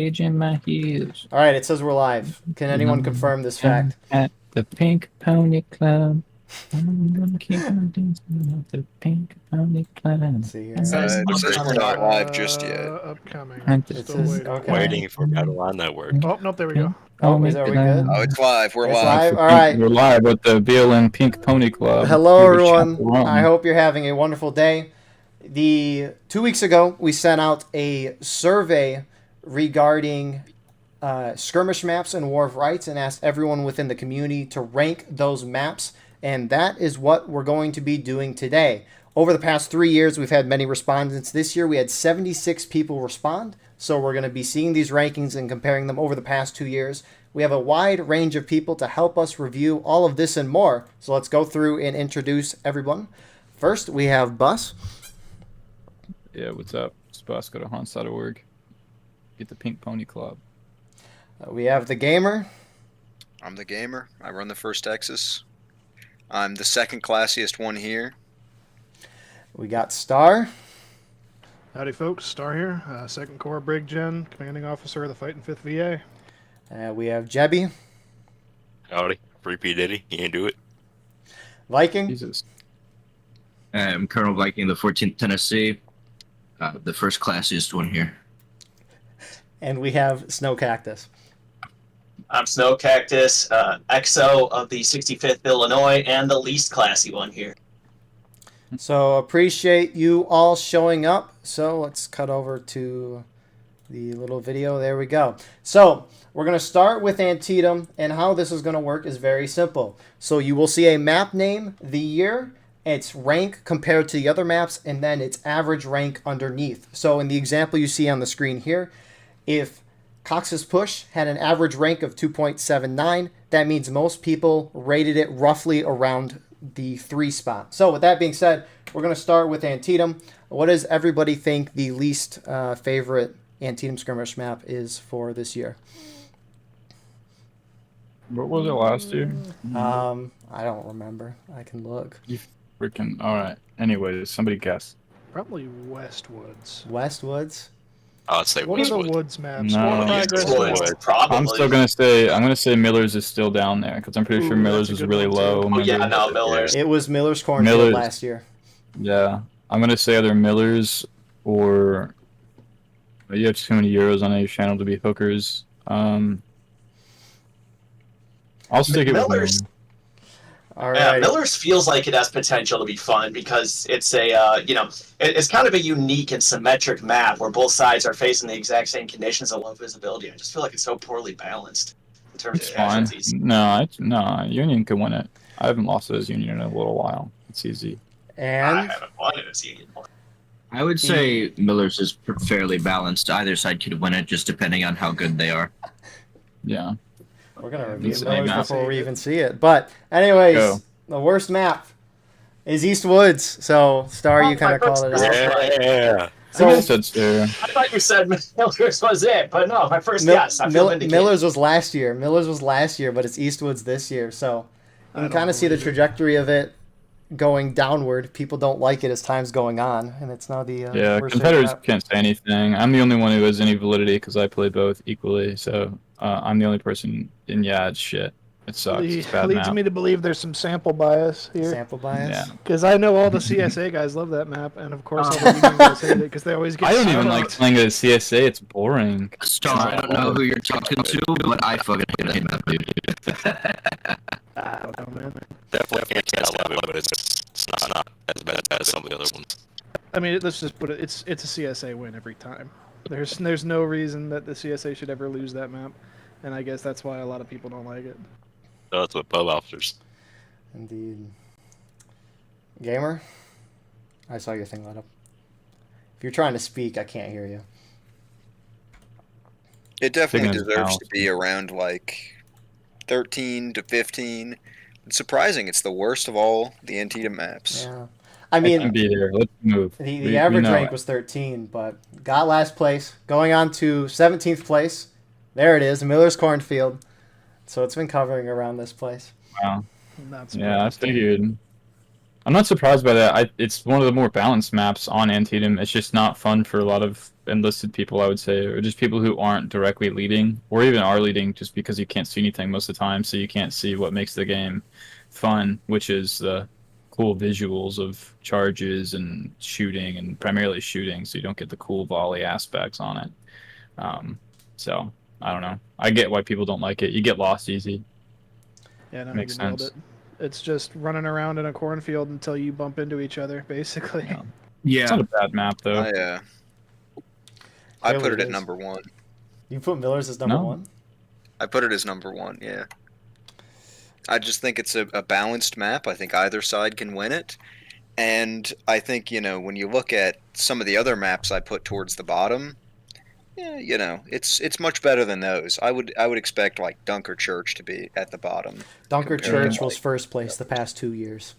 Age in my heels. All right, it says we're live. Can anyone confirm this fact? At the Pink Pony Club. I'm gonna keep on dancing at the Pink Pony Club. Let's see here. It says we're not live just yet. Upcoming. It Still says waiting. okay. Waiting for Battle Line Network. Oh, nope, there we go. Oh, are we good? Oh, it's live. We're It's live. live. All right. We're live at the BLM Pink Pony Club. Hello, Here to everyone. chaperone. I hope you're having a wonderful day. 2 weeks ago, we sent out a survey regarding skirmish maps and War of Rights and asked everyone within the community to rank those maps. And that is what we're going to be doing today. Over the past 3 years, we've had many respondents. This year, we had 76 people respond. So we're going to be seeing these rankings and comparing them over the past 2 years. We have a wide range of people to help us review all of this and more. So let's go through and introduce everyone. First, we have Bus. Yeah, what's up? It's Bus. Go to haunts.org. Get the Pink Pony Club. We have the Gamer. I'm the gamer. I run the first Texas. I'm the second classiest one here. We got Star. Howdy, folks. Star here. Second Corps Brig Gen, commanding officer of the Fighting 5th VA. We have Jebby. Howdy. Free P. Diddy. He ain't do it. Viking. Jesus. I'm Colonel Viking, the 14th Tennessee, the first classiest one here. And we have Snow Cactus. I'm Snow Cactus, XO of the 65th Illinois, and the least classy one here. So appreciate you all showing up. So let's cut over to the little video. There we go. So we're going to start with Antietam, and how this is going to work is very simple. So you will see a map name, the year, its rank compared to the other maps, and then its average rank underneath. So in the example you see on the screen here, if Cox's Push had an average rank of 2.79, that means most people rated it roughly around the 3 spot. So with that being said, we're going to start with Antietam. What does everybody think the least favorite Antietam skirmish map is for this year? What was it last year? I don't remember. I can look. You freaking. Alright. Anyways, somebody guess. Probably Westwoods. Westwoods. I'd say What are the Westwood. Woods maps? No. What Yeah, progress Woods. was- Probably. I'm still gonna say Miller's is still down there because I'm pretty sure Ooh, Miller's that's was a good really one, too. low. Oh, yeah, remember? no, Miller's. It was Miller's Cornfield Miller's. last year. Yeah, I'm gonna say either Miller's or you have too many euros on your channel to be hookers. I'll stick it with Miller's. Miller. All Yeah, right. Miller's feels like it has potential to be fun because it's a, it's kind of a unique and symmetric map where both sides are facing the exact same conditions of low visibility. I just feel like it's so poorly balanced in terms It's of fine. casualties. No, Union can win it. I haven't lost to this Union in a little while. It's easy. I And haven't wanted to see it. I would say Miller's is fairly balanced. Either side could win it, just depending on how good they are. Yeah. we're going to Yeah, review it's Miller's map. before we even see it. But anyways, Go. the worst map is East Woods. So, Star, you kind of called it out. Yeah. So, I So, guess that's fair. I thought you said Miller's was it, but no, my first guess. I feel vindicated. Miller's was last year. Miller's was last year, but it's Eastwood's this year. So you I can don't kind of see the believe it. trajectory of it going downward. People don't like it as time's going on, and it's now the Yeah, worst competitors map. can't say anything. I'm the only one who has any validity because I play both equally. So I'm the only person. And yeah, it's shit. It sucks. It's bad leads map. me to believe there's some sample bias here. Sample bias. Yeah. Because I know all the CSA guys love that map, and of course all the Union guys hate it because they always get I don't even shot like out. playing at CSA. It's boring. Star, I don't know who you're talking to, but I fucking hate that map, dude. I don't know, man. Definitely can't love it, but it's not as bad as some of the other ones. I mean, let's just put it. It's a CSA win every time. There's no reason that the CSA should ever lose that map, and I guess that's why a lot of people don't like it. So that's what pub officers. Indeed. Gamer, I saw your thing light up. If you're trying to speak, I can't hear you. It definitely Sticking in his deserves mouth. to be around like 13 to 15. It's surprising it's the worst of all the Antietam maps. Yeah. I I can mean, be there. Let's move. the average know rank it. was 13, but got last place, going on to 17th place. There it is, Miller's Cornfield. So it's been covering around this place. Wow. Not Yeah, I surprised. figured. I'm not surprised by that. It's one of the more balanced maps on Antietam. It's just not fun for a lot of enlisted people, I would say, or just people who aren't directly leading, or even are leading, just because you can't see anything most of the time, so you can't see what makes the game fun, which is the cool visuals of charges and shooting, and primarily shooting, so you don't get the cool volley aspects on it. So I don't know. I get why people don't like it. You get lost easy. Yeah, no, Makes you nailed sense. it. It's just running around in a cornfield until you bump into each other, basically. Yeah. It's Yeah. not a bad map though. I Clearly put it it at is. number 1. You put Miller's as number No. 1? I put it as number 1. Yeah. I just think it's a balanced map. I think either side can win it. And I think, when you look at some of the other maps I put towards the bottom, yeah, it's much better than those. I would expect like Dunker Church to be at the bottom. Dunker compared to, Church was like, first place the past 2 years.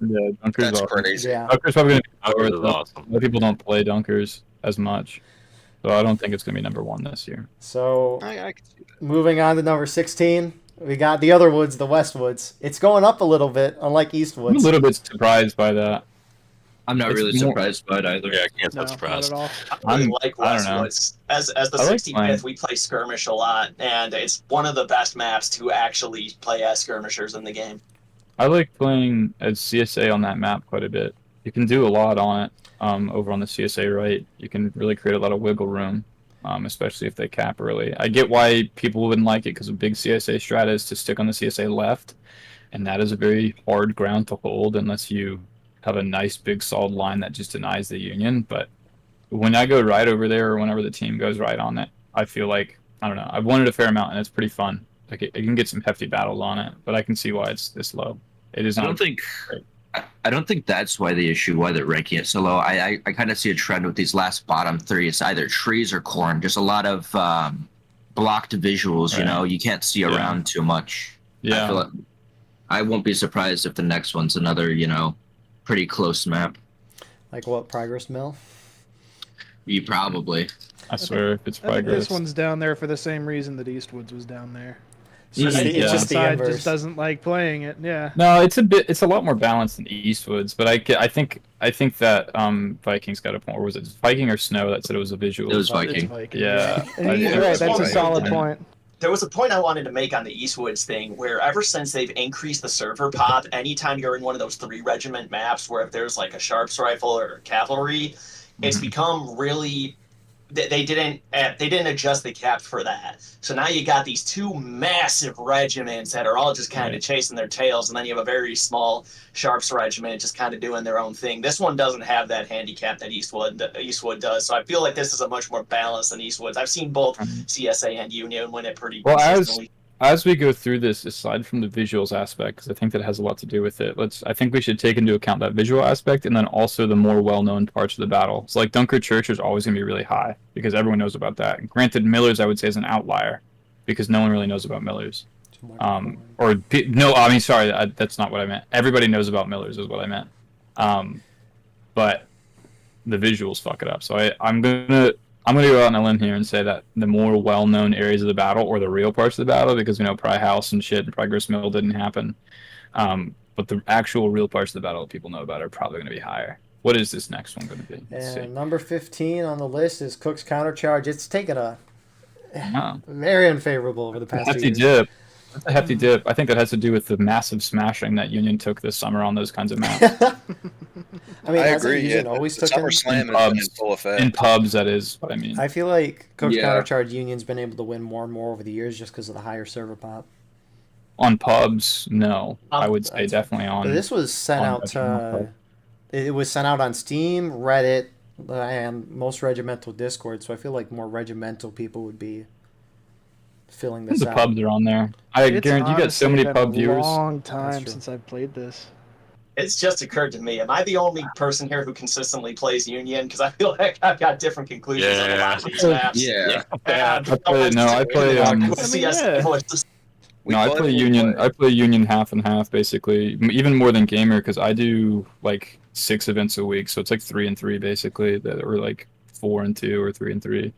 Yeah, Dunker's That's awesome. crazy. Yeah. Dunker's probably going to be Dunkers lower. is though. awesome. A lot of people don't play Dunkers as much, so I don't think it's going to be number 1 this year. So I can see that. moving on to number 16, we got the other woods, the Westwoods. It's going up a little bit, unlike I'm a Eastwoods. little bit surprised by that. I'm not It's really more- surprised by it either. Yeah, I can't No, say not surprised. at all. I really I'm- like I don't know. Westwoods. As the I like 65th, playing. we play skirmish a lot, and it's one of the best maps to actually play as skirmishers in the game. I like playing as CSA on that map quite a bit. You can do a lot on it over on the CSA right. You can really create a lot of wiggle room, especially if they cap early. I get why people wouldn't like it because a big CSA strat is to stick on the CSA left, and that is a very hard ground to hold unless you have a nice big solid line that just denies the Union. But when I go right over there, or whenever the team goes right on it, I feel like, I don't know, I've won it a fair amount, and it's pretty fun. Like it can get some hefty battles on it, but I can see why it's this low. It is I not. don't think I don't think that's why the issue, why they're ranking it so low. I kind of see a trend with these last bottom 3. It's either trees or corn. Just a lot of blocked visuals. You Right. know, you can't see Yeah. around too much. Yeah. I feel like I won't be surprised if the next one's another, pretty close map. Like what, Progress Mill? You probably. I swear, if it's I think progress. this one's down there for the same reason that Eastwoods was down there. It's just Yeah. the, it's just the Side inverse. just doesn't like playing it. Yeah. No, it's a lot more balanced than Eastwoods, but I think that Vikings got a point. Or was it Viking or Snow that said it was a visual? It was It's Viking. Viking. Yeah. And I- he's it right. was That's a Viking. solid point. There was a point I wanted to make on the Eastwoods thing where ever since they've increased the server pop, anytime you're in one of those 3-regiment maps where if there's like a sharps rifle or cavalry, it's become really they didn't adjust the cap for that. So now you got these 2 massive regiments that are all just kind of Right. chasing their tails, and then you have a very small sharps regiment just kind of doing their own thing. This one doesn't have that handicap that Eastwood does. So I feel like this is a much more balanced than Eastwoods. I've seen both Mhm. CSA and Union win it pretty Well, consistently. As we go through this, aside from the visuals aspect, because I think that has a lot to do with it, I think we should take into account that visual aspect and then also the more well-known parts of the battle. So like Dunker Church is always going to be really high because everyone knows about that. And granted, Miller's I would say is an outlier because no one really knows about Miller's. No, I mean sorry, that's not what I meant. Everybody knows about Miller's is what I meant. But the visuals fuck it up. So I'm gonna go out on a limb here and say that the more well-known areas of the battle, or the real parts of the battle, because we know Pry House and shit and Progress Mill didn't happen, but the actual real parts of the battle that people know about are probably going to be higher. What is this next one going to be? Let's see. And number 15 on the list is Cook's Countercharge. It's taken a Wow. very unfavorable over the past 2 Hefty years. dip. That's a hefty dip. I think that has to do with the massive smashing that Union took this summer on those kinds of maps. I mean, I hasn't agree. Union Yeah, always the taken? SummerSlam in has been in pubs. full effect. In pubs, that is what I mean. I feel like Cook's Yeah. Countercharge Union's been able to win more and more over the years just because of the higher server pop. On pubs, no. I would say That's- definitely But on. this was sent on out regimental pub. it was sent out on Steam, Reddit, and most regimental Discord, so I feel like more regimental people would be filling this The out. pubs are on there. I It's guarantee you got so honestly many been pub a viewers. long time That's true. since I've played this. It's just occurred to me. Am I the only person here who consistently plays Union? Because I feel like I've got different conclusions on a lot of these maps. Yeah. I play. I We No, I play Union. play. I play Union half and half, basically. Even more than Gamer, because I do like 6 events a week, so it's like 3 and 3 basically, that are like 4 and 2 or 3 and 3.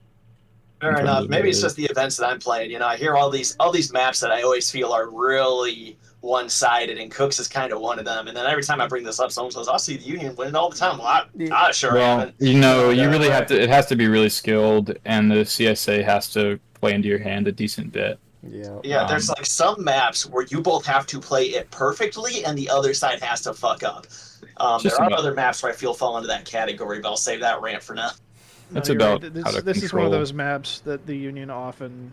Fair in terms enough. of Maybe it's the- just the events that I'm playing. I hear all these maps that I always feel are really, one-sided, and Cooks is kind of one of them. And then every time I bring this up, someone says, "I see the Union winning all the time." Well, I sure Well, haven't. you know, you really have to. It has to be really skilled, and the CSA has to play into your hand a decent bit. Yeah. Yeah, there's like some maps where you both have to play it perfectly, and the other side has to fuck up. There are other maps where I feel fall into that category, but I'll save that rant for now. It's you're about right. how to This is one of control. those maps that the Union often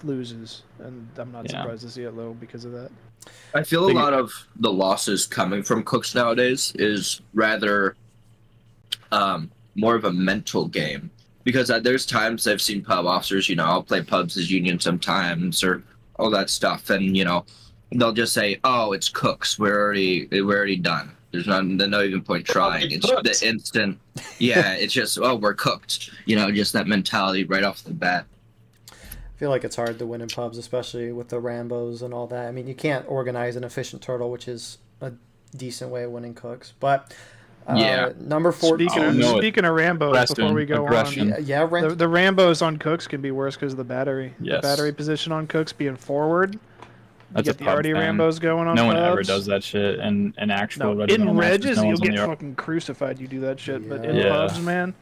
loses, and I'm not Yeah. surprised to see it low because of that. I feel a lot of the losses coming from Cooks nowadays is rather more of a mental game. Because there's times I've seen pub officers, you know, I'll play pubs as Union sometimes or all that stuff, and you know, they'll just say, "Oh, it's Cooks. We're already done. There's no even point trying." It's the instant, yeah. It's just, "Oh, we're cooked." You know, just that mentality right off the bat. I feel like it's hard to win in pubs, especially with the Rambos and all that. I mean, you can't organize an efficient turtle, which is a decent way of winning Cooks, but. Number 14. Speaking of Rambos, before we go on, the Rambos on Cooks can be worse because of the battery. Yes. The battery position on Cooks being forward. That's you get a the arty thing. Rambos going on. No one pubs. ever does that shit, and in actual No, in Reges, you'll get fucking crucified. You do that shit, but in pubs, man.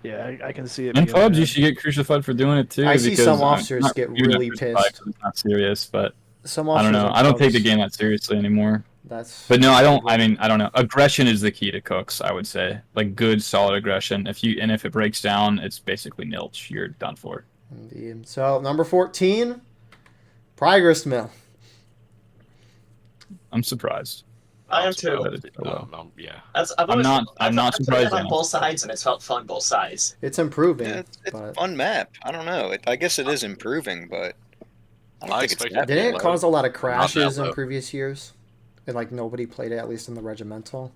Yeah, I can see it. In pubs, you should get crucified for doing it too. I see some officers get really pissed. It's not serious, but some I don't know. I don't take the game that seriously anymore. But no, I don't. I mean, I don't know. Aggression is the key to Cooks, I would say. Like good, solid aggression. If it breaks down, it's basically nilch. You're done for. Indeed. So number 14, Progress Mill. I'm surprised. I am too. Yeah. I'm not surprised on both sides, and it's felt fun both sides. It's improving. Yeah, it's a fun map. I don't know. I guess it is improving, but I don't think it's that Didn't it low. cause a lot of crashes in previous years? And like nobody played it, at least in the regimental.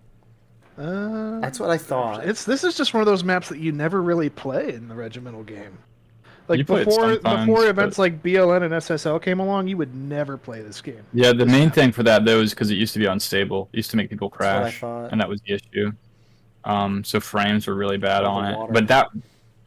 That's what I thought. This is just one of those maps that you never really play in the regimental game. Like You play it before sometimes, events like BLN and SSL came along, you would never play this game. Yeah, the main thing for that though is because it used to be unstable. It used to make people crash, That's what I thought. and that was the issue. So frames were really bad on it. Water. But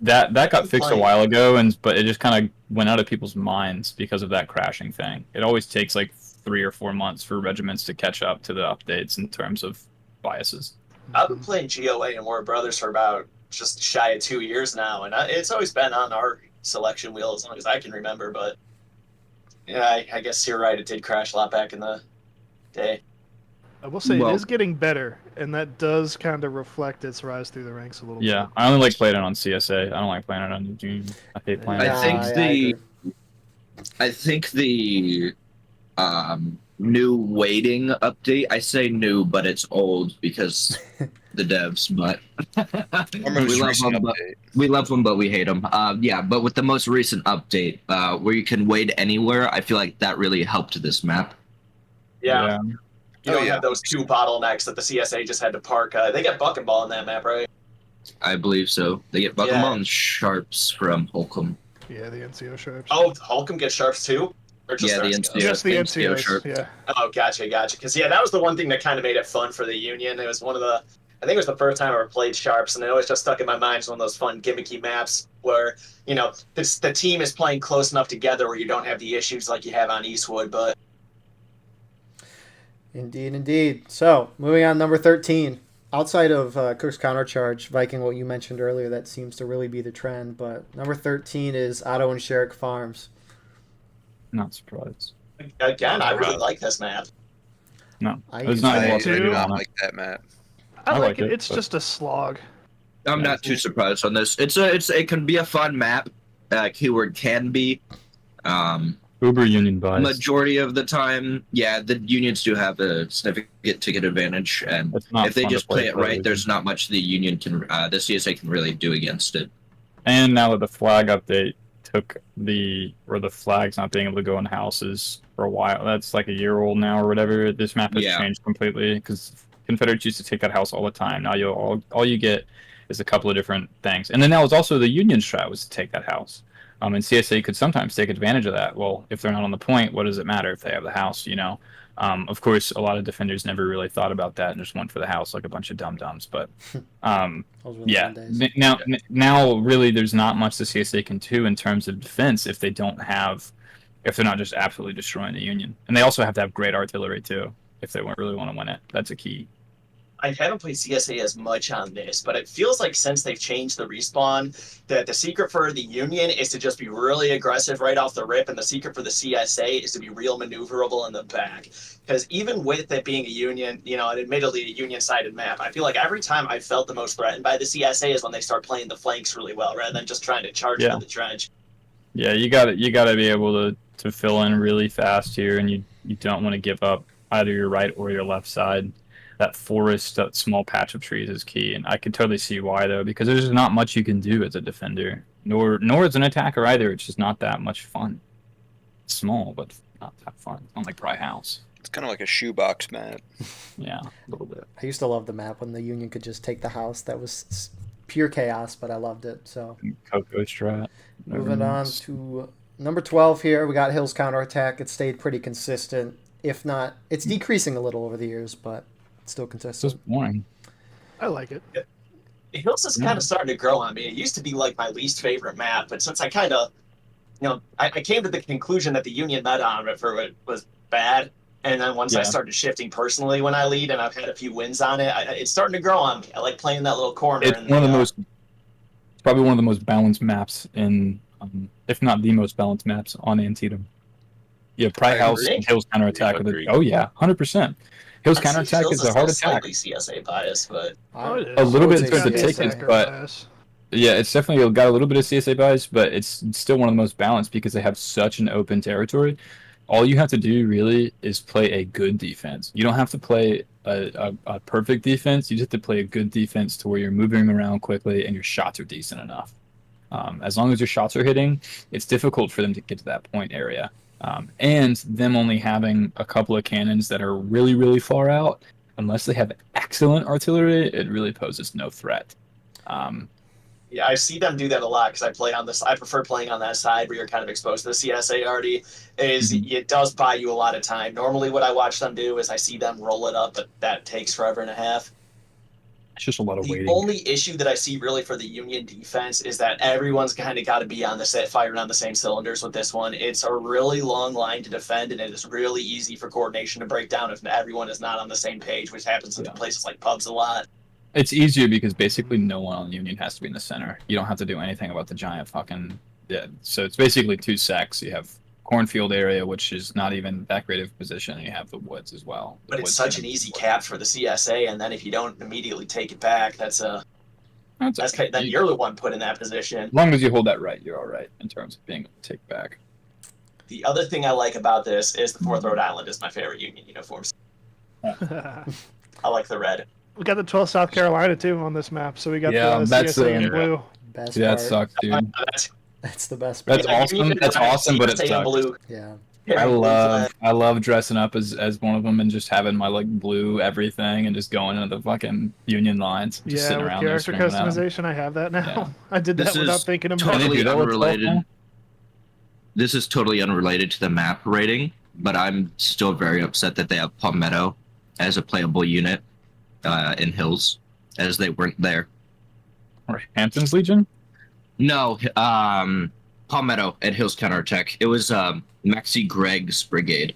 that got fixed a while ago, but it just kind of went out of people's minds because of that crashing thing. It always takes like 3 or 4 months for regiments to catch up to the updates in terms of biases. I've been playing GOA and War Brothers for about just shy of 2 years now, and it's always been on our selection wheel as long as I can remember. But yeah, I guess you're right. It did crash a lot back in the day. I will say it is getting better, and that does kind of reflect its rise through the ranks a little bit. Yeah, I only like playing it on CSA. I don't like playing it on the June. I hate playing it. I think the new weighting update. I say new, but it's old because the devs. But we love them, but we hate them. Yeah, but with the most recent update, where you can wade anywhere, I feel like that really helped this map. Yeah. You don't have those 2 bottlenecks that the CSA just had to park. They get buck and ball in that map, right? I believe so. They get buck and ball and sharps from Holcomb. Yeah, the NCO sharps. Oh, Holcomb gets sharps too? Or just the NCO. Just the NCO sharp. Yeah. Oh, gotcha. Because, that was the one thing that kind of made it fun for the Union. It was one of the... I think it was the first time I ever played Sharps, and it always just stuck in my mind as one of those fun gimmicky maps where, the team is playing close enough together where you don't have the issues like you have on Eastwood, but... Indeed. So, moving on, number 13. Outside of Cook's Countercharge, Viking, what you mentioned earlier, that seems to really be the trend. But number 13 is Otto and Sherrick Farms. Not surprised. Again, I really like this map. No, I it's not I well do rated not on it. like that map. I like it. it, It's but- just a slog. I'm not too surprised on this. It can be a fun map. Keyword can be. Uber Union buys. Majority of the time, yeah, the unions do have a significant ticket advantage, and It's not if they fun to just play it for a right, reason. there's not much the union can, the CSA can really do against it. And now that the flag update took the flags not being able to go in houses for a while, that's like a year old now or whatever. This map has changed completely because Confederates used to take that house all the time. Now all you get is a couple of different things, and then that was also the Union strat was to take that house. And CSA could sometimes take advantage of that. Well, if they're not on the point, what does it matter if they have the house, Of course, a lot of defenders never really thought about that and just went for the house like a bunch of dum-dums. But, now, really, there's not much the CSA can do in terms of defense if they don't have if they're not just absolutely destroying the Union. And they also have to have great artillery too, if they really want to win it. That's a key. I haven't played CSA as much on this, but it feels like since they've changed the respawn, that the secret for the Union is to just be really aggressive right off the rip, and the secret for the CSA is to be real maneuverable in the back. Because even with it being a Union, and admittedly a Union-sided map, I feel like every time I felt the most threatened by the CSA is when they start playing the flanks really well, rather than just trying to charge into the trench. Yeah, you got to be able to fill in really fast here, and you don't want to give up either your right or your left side. That forest, that small patch of trees is key, and I can totally see why though, because there's not much you can do as a defender, nor as an attacker either. It's just not that much fun. It's small, but not that fun. It's not like Pry House. It's kind of like a shoebox map. Yeah, a little bit. I used to love the map when the Union could just take the house. That was pure chaos, but I loved it. So Cocoa Strat. moving on to number 12 here, we got Hill's counterattack. It stayed pretty consistent. If not, it's decreasing a little over the years, but still consistent. It's just boring. I like it. Hills is kind of starting to grow on me. It used to be like my least favorite map, but since I kind of, I came to the conclusion that the Union meta on it for it was bad, and then once I started shifting personally when I lead, and I've had a few wins on it, it's starting to grow on me. I like playing that little corner. It's probably one of the most balanced maps in, if not the most balanced maps on Antietam. Yeah, Pry House and Hill's counterattack. Oh yeah, 100%. Hill's counterattack is a hard attack. Slightly CSA bias, but a little bit in terms of tickets, but yeah, it's definitely got a little bit of CSA bias, but it's still one of the most balanced because they have such an open territory. All you have to do really is play a good defense. You don't have to play a perfect defense. You just have to play a good defense to where you're moving around quickly and your shots are decent enough. As long as your shots are hitting, it's difficult for them to get to that point area. And them only having a couple of cannons that are really, really far out, unless they have excellent artillery, it really poses no threat. Yeah, I see them do that a lot because I play on this. I prefer playing on that side where you're kind of exposed to the CSA already. It does buy you a lot of time. Normally, what I watch them do is I see them roll it up, but that takes forever and a half. It's just a lot of waiting. The only issue that I see really for the Union defense is that everyone's kind of got to be on the set, firing on the same cylinders with this one. It's a really long line to defend, and it is really easy for coordination to break down if everyone is not on the same page, which happens in places like pubs a lot. It's easier because basically no one on the Union has to be in the center. You don't have to do anything about the giant fucking... Yeah, so it's basically two sects. You have cornfield area, which is not even that great of a position, and you have the woods as well. But it's such an easy cap for the CSA, and then if you don't immediately take it back, then you're the one put in that position. As long as you hold that right, you're all right in terms of being able to take back. The other thing I like about this is the 4th Rhode Island is my favorite Union uniforms. I like the red. We got the 12th South Carolina too on this map, so we got the CSA in blue. Best that part. sucks, dude. That's the best part. That's awesome. That's awesome, but it sucks. Blue. Yeah. I love dressing up as one of them and just having my like blue everything and just going into the fucking Union lines. Just Yeah, sitting with around character there customization, I have that now. Yeah. I did that without thinking about it. Totally unrelated. This is totally unrelated to the map rating, but I'm still very upset that they have Palmetto as a playable unit in Hills, as they weren't there. Or Hampton's Legion? No, Palmetto at Hills counterattack. It was Maxi Gregg's brigade.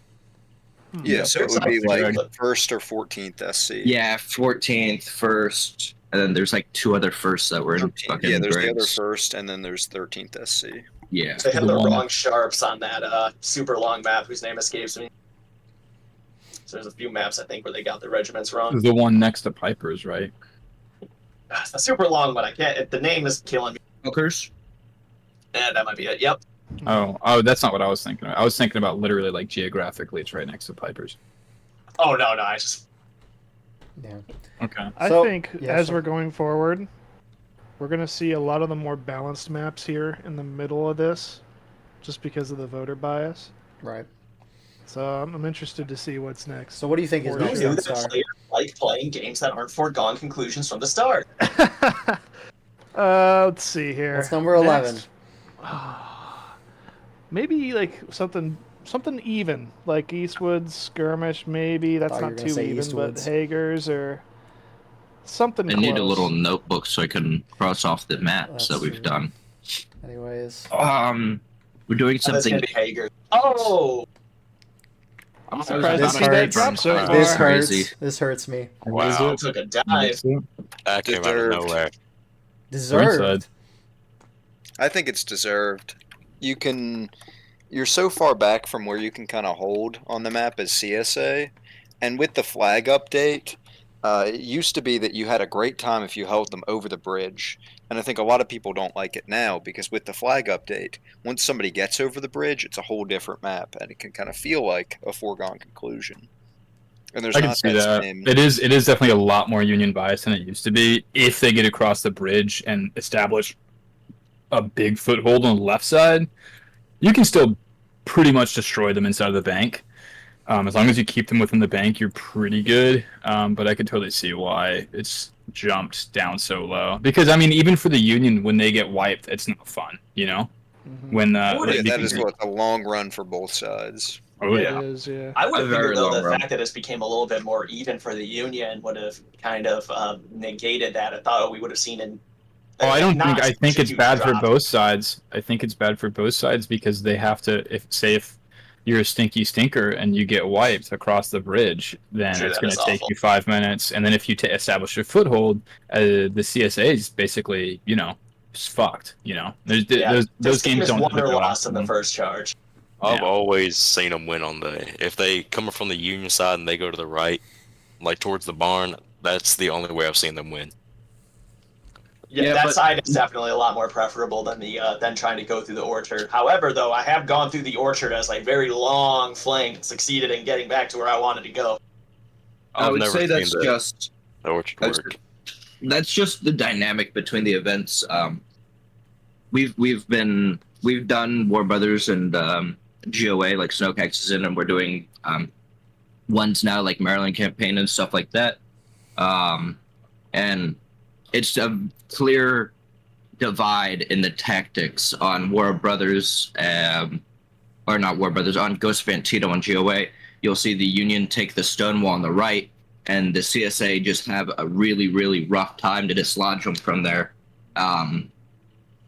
Yeah, so it would be like 1st or 14th SC. Yeah, 14th, 1st, and then there's like 2 other firsts that were in fucking Yeah, there's Gregg's. the other 1st, and then there's 13th SC. Yeah. They have the wrong sharps on that super long map whose name escapes me. So there's a few maps, I think, where they got the regiments wrong. The one next to Piper's, right? It's a super long one. I can't. The name is killing me. Hookers? Yeah, that might be it. Yep. Oh, that's not what I was thinking of. I was thinking about literally like geographically, it's right next to Piper's. Oh no, I just. Yeah. Okay. I think as we're going forward, we're going to see a lot of the more balanced maps here in the middle of this, just because of the voter bias. Right. So I'm interested to see what's next. So what do you think is Who next knew on that Star? players like playing games that aren't foregone conclusions from the start? Let's see here. That's number 11. Next. Maybe like something even, like Eastwood's skirmish. Maybe that's Thought you were not gonna too say even, Eastwood's. but Hager's or something. I close. need a little notebook so I can cross off the maps That's that we've true. done. Anyways. We're doing That's gonna something. be Hager. Oh, I'm This surprised to see that hurts. drop so far. This Crazy. hurts. This hurts me. What is Wow. it? took a dive. That came out of Deserved. nowhere. Deserved. I think it's deserved. You're so far back from where you can kind of hold on the map as CSA, and with the flag update, it used to be that you had a great time if you held them over the bridge, and I think a lot of people don't like it now because with the flag update, once somebody gets over the bridge, it's a whole different map, and it can kind of feel like a foregone conclusion. And there's I can not see that that. same. It is definitely a lot more Union bias than it used to be. If they get across the bridge and establish a big foothold on the left side, you can still pretty much destroy them inside of the bank. As long as you keep them within the bank, you're pretty good. But I could totally see why it's jumped down so low. Because I mean, even for the Union, when they get wiped, it's not fun. You know, Mhm. when Yeah, that because- is what a long run for both sides. oh It yeah. is, yeah. I would A have very figured though long the run. fact that this became a little bit more even for the Union would have kind of negated that. I thought we would have seen an. Oh, I don't not think. I think such a it's huge bad for drop. both sides. I think it's bad for both sides because they have to. If you're a stinky stinker and you get wiped across the bridge, then Sure, it's that going is to take awful. you 5 minutes. And then if you establish a foothold, the CSA is basically, just fucked. There's Yeah, those this game games is don't won or ever go lost in the often. first charge. I've Yeah. always seen them win on if they come from the Union side and they go to the right, like towards the barn. That's the only way I've seen them win. Yeah, Yeah, that but- side is definitely a lot more preferable than than trying to go through the orchard. However, though, I have gone through the orchard as a very long flank and succeeded in getting back to where I wanted to go. I I've would never say seen that's the just orchard that's- work. that's just the dynamic between the events. We've done War Brothers and GOA like Snowcax is in, and we're doing ones now like Maryland campaign and stuff like that. And it's a clear divide in the tactics on War Brothers, or not War Brothers, on Ghost of Antietam on GOA. You'll see the Union take the stone wall on the right, and the CSA just have a really, really rough time to dislodge them from there, and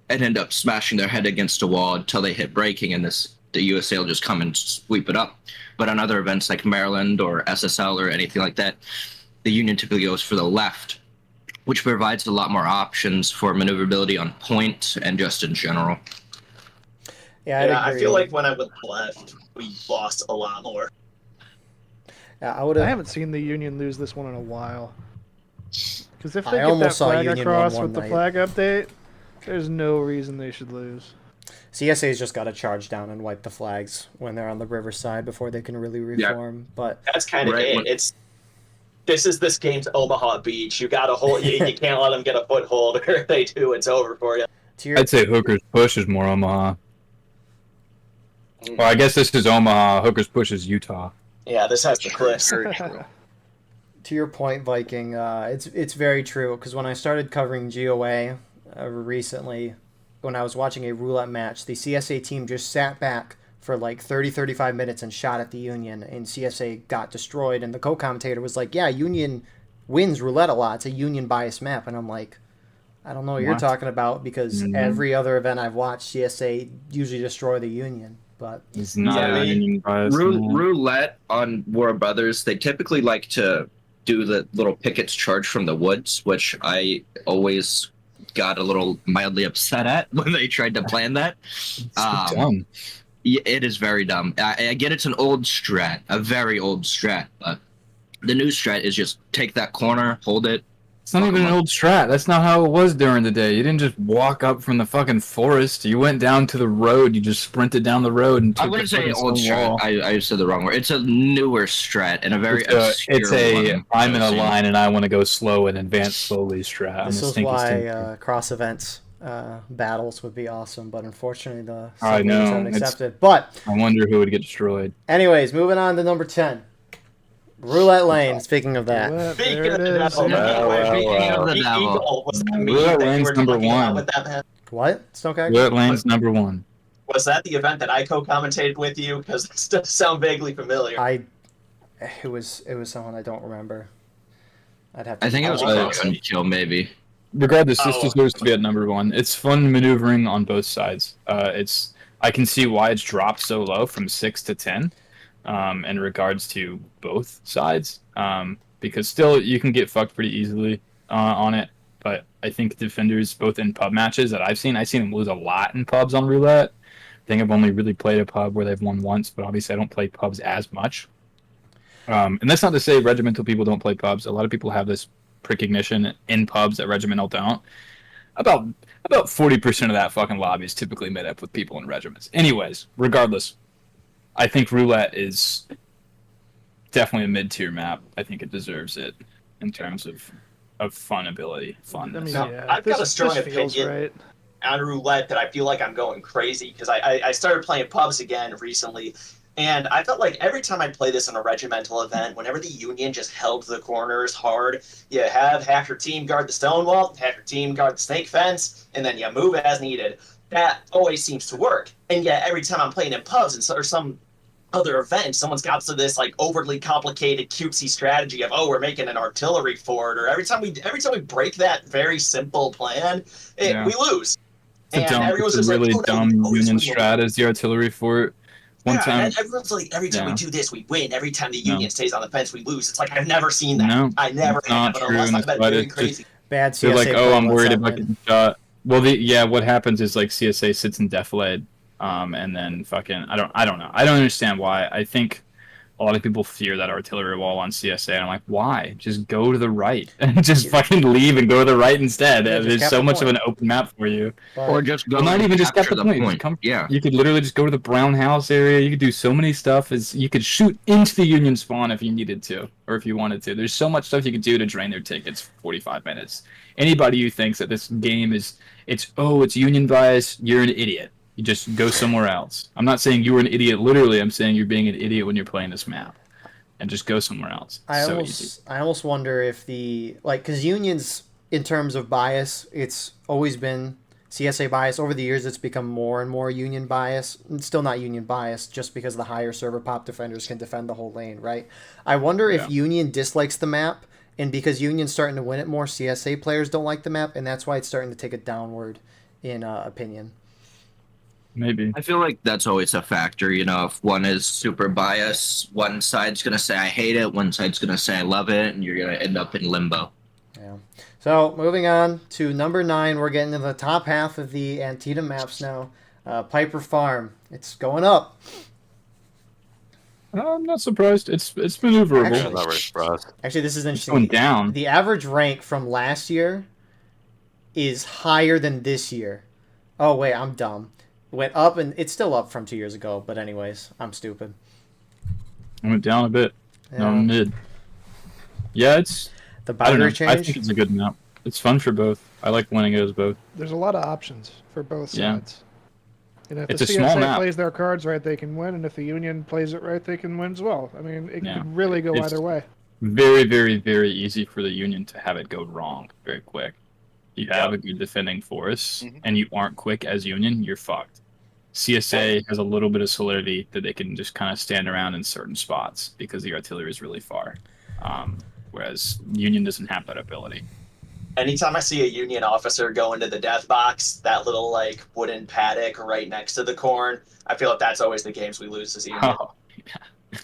end up smashing their head against a wall until they hit breaking, and the USA will just come and sweep it up. But on other events like Maryland or SSL or anything like that, the Union typically goes for the left, which provides a lot more options for maneuverability on point and just in general. Yeah, I'd I agree. feel like when I went left, we lost a lot more. Yeah, I would I have. haven't seen the Union lose this one in a while. Because if I they get almost that saw flag Union across win with the one flag update, there's no reason they should lose. CSA's just got to charge down and wipe the flags when they're on the riverside before they can really reform. But That's kind of Right, it. when- This is this game's Omaha Beach. You got to hold. You can't let them get a foothold, or if they do, it's over for you. to your I'd say Hooker's Push is more Omaha. Well, I guess this is Omaha. Hooker's Push is Utah. Yeah, this has the cliffs. Very true. to your point, Viking, it's very true because when I started covering GOA recently, when I was watching a roulette match, the CSA team just sat back for like 30-35 minutes and shot at the Union, and CSA got destroyed, and the co-commentator was like, yeah, Union wins roulette a lot. It's a Union biased map. And I'm like, I don't know what you're What? talking about because Mhm. every other event I've watched, CSA usually destroy the Union. But It's not Yeah, a Union bias. Roulette on War Brothers, they typically like to do the little pickets charge from the woods, which I always got a little mildly upset at when they tried to plan that. It's so dumb. Yeah, it is very dumb. I get it's an old strat, a very old strat, but the new strat is just take that corner, hold it. It's not even an old strat. That's not how it was during the day. You didn't just walk up from the fucking forest. You went down to the road. You just sprinted down the road and took I wouldn't the say fucking old stone strat. wall. I said the wrong word. It's a newer strat and a very It's obscure a one. I'm in a I've seen. line and I want to go slow and advance slowly strat. I'm this a is stinky why stinker. cross events battles would be awesome, but unfortunately the I subleagues know, haven't it's- accepted. But I wonder who would get destroyed. anyways, moving on to number 10. Roulette Lane, speaking of that. Roulette, Speaking there of it the is. devil, Yeah. Speaking of the devil, Eagle, was that me Roulette that you Lane's were number looking at one. with that man? What? Snowcag? Roulette Lane's number one. Was that the event that I co-commentated with you? Because this does sound vaguely familiar. It was someone I don't remember. I'd have to I think it was Oh, Kill maybe. Regardless, this Oh. deserves to be at number one. It's fun maneuvering on both sides. I can see why it's dropped so low from 6 to 10 in regards to both sides. Because still, you can get fucked pretty easily on it. But I think defenders, both in pub matches that I've seen them lose a lot in pubs on roulette. I think I've only really played a pub where they've won once, but obviously I don't play pubs as much. And that's not to say regimental people don't play pubs. A lot of people have this precognition in pubs that regimental don't. About 40% of that fucking lobby is typically made up with people in regiments. Anyways, regardless, I think roulette is definitely a mid-tier map. I think it deserves it in terms of funability, funness. I mean, Now, yeah, I've got a this strong feels opinion right. on roulette that I feel like I'm going crazy because I started playing pubs again recently, and I felt like every time I play this in a regimental event, whenever the Union just held the corners hard, you have half your team guard the stone wall, half your team guard the snake fence, and then you move as needed. That always seems to work. And yet every time I'm playing in pubs or some other event, someone's got to this like overly complicated cutesy strategy of, oh, we're making an artillery fort, or every time we break that very simple plan, we lose. It's And everyone's just really like, oh, dumb no, Union strat is the artillery fort. One time, and everyone's like, every time we do this, we win. Every time the Union No. stays on the fence, we lose. It's like, I've never seen that. No, I never it's not have, true unless in I've this been fight. doing It's crazy. Bad they're CSA like, play oh, I'm lets worried that about win. getting shot. Well, what happens is like CSA sits in defilade, and then fucking I don't know. I don't understand why. I think a lot of people fear that artillery wall on CSA. And I'm like, why? Just go to the right. Just fucking leave and go to the right instead. Yeah, just There's cap so the much of point. an open map for you. But Or just go Well, not and even just capture get the point. Just come, Yeah. you could literally just go to the brown house area. You could do so many stuff. You could shoot into the Union spawn if you needed to, or if you wanted to. There's so much stuff you could do to drain their tickets for 45 minutes. Anybody who thinks that this game it's Union bias, you're an idiot. You just go somewhere else. I'm not saying you were an idiot literally. I'm saying you're being an idiot when you're playing this map. And just go somewhere else. I So easy. almost wonder if because Unions in terms of bias, it's always been CSA bias. Over the years, it's become more and more Union bias. It's still not Union bias, just because the higher server pop defenders can defend the whole lane, right? I wonder if Union dislikes the map, and because Union's starting to win it more, CSA players don't like the map, and that's why it's starting to take a downward in opinion. Maybe. I feel like that's always a factor. You know, if one is super biased, one side's going to say, I hate it. One side's going to say, I love it. And you're going to end up in limbo. Yeah. So moving on to number 9, we're getting to the top half of the Antietam maps now. Piper Farm. It's going up. I'm not surprised. It's maneuverable. Actually- I'm not really surprised. Actually, this is It's interesting. going down. The average rank from last year is higher than this year. Oh, wait, I'm dumb. It went up, and it's still up from 2 years ago. But anyways, I'm stupid. I went down a bit. No, Yeah. mid. Yeah, it's. The I don't know. boundary I change. think it's a good map. It's fun for both. I like winning it as both. There's a lot of options for both Yeah. sides. And if It's the a small CSA map. plays their cards right, they can win, and if the Union plays it right, they can win as well. I mean, it Yeah. could really go It's- either way. Very, very, very easy for the Union to have it go wrong very quick. You have a good defending force, and you aren't quick as Union, you're fucked. CSA has a little bit of solidity that they can just kind of stand around in certain spots because the artillery is really far. Whereas Union doesn't have that ability. Anytime I see a Union officer go into the death box, that little like wooden paddock right next to the corn, I feel like that's always the games we lose as Union. Oh, yeah.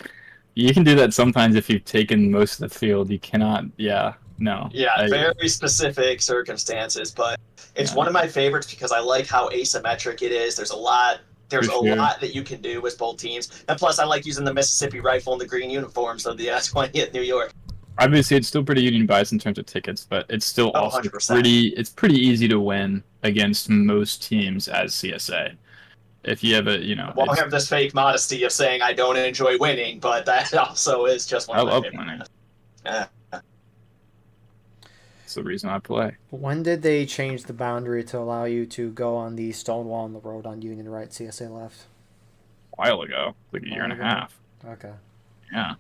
You can do that sometimes if you've taken most of the field. You cannot. Yeah, no. Yeah, very specific circumstances, but it's one of my favorites because I like how asymmetric it is. There's a lot. There's For a sure. lot that you can do with both teams, and plus, I like using the Mississippi rifle and the green uniforms of the S20 at New York. Obviously, it's still pretty Union biased in terms of tickets, but it's still Oh, also 100%. It's pretty easy to win against most teams as CSA. If you have a, Well, I it's- have this fake modesty of saying I don't enjoy winning, but that also is just one I of my love favorite. winning. Yeah. It's the reason I play. When did they change the boundary to allow you to go on the stone wall on the road on Union right, CSA left? A while ago, like a year and a While ago. half. Okay. Yeah,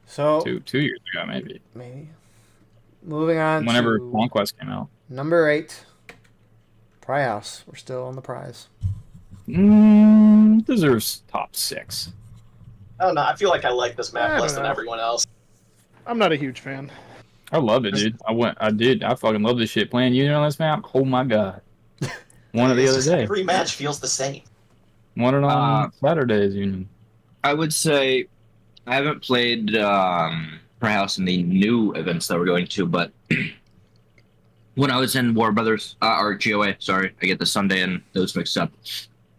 So, 2 years ago maybe. maybe. Moving on Whenever to Conquest came out. number 8. Pry House. We're still on the prize. Deserves top 6. I don't know. I feel like I like this I map don't less than know. everyone else. I'm not a huge fan. I love it, dude. I fucking love this shit. Playing Union on this map. Oh my god. One of the It's other just day. every match feels the same. Want it Uh, on Saturdays, Union. I would say I haven't played perhaps in the new events that we're going to, but when I was in War Brothers or GOA, sorry, I get the Sunday and those mixed up.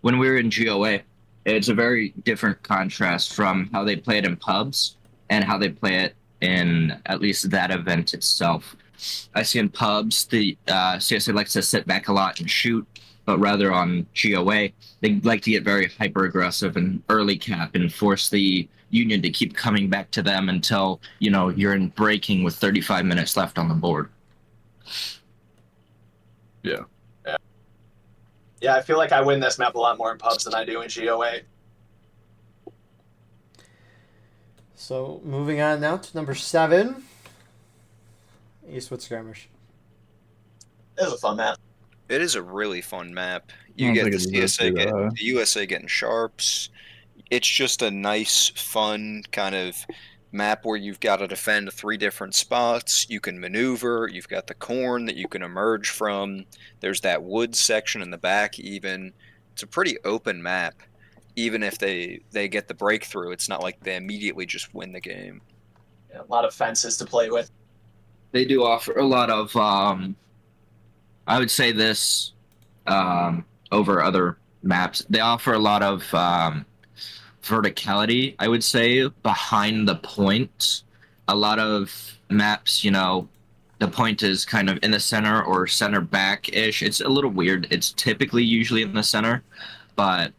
When we were in GOA, it's a very different contrast from how they play it in pubs and how they play it in at least that event itself. I see in pubs the CSA likes to sit back a lot and shoot, but rather on GOA they like to get very hyper aggressive and early cap and force the Union to keep coming back to them until you're in breaking with 35 minutes left on the board. Yeah. Yeah, I feel like I win this map a lot more in pubs than I do in GOA. So moving on now to number 7, Eastwood Skirmish. It was a fun map. It is a really fun map. I You don't get think the it's CSA, really that. the USA getting sharps. It's just a nice, fun kind of map where you've got to defend 3 different spots. You can maneuver. You've got the corn that you can emerge from. There's that wood section in the back even. It's a pretty open map. Even if they get the breakthrough, it's not like they immediately just win the game. Yeah, a lot of fences to play with. They do offer a lot of I would say this over other maps. They offer a lot of verticality, I would say, behind the point. A lot of maps, the point is kind of in the center or center back-ish. It's a little weird. It's typically usually in the center, but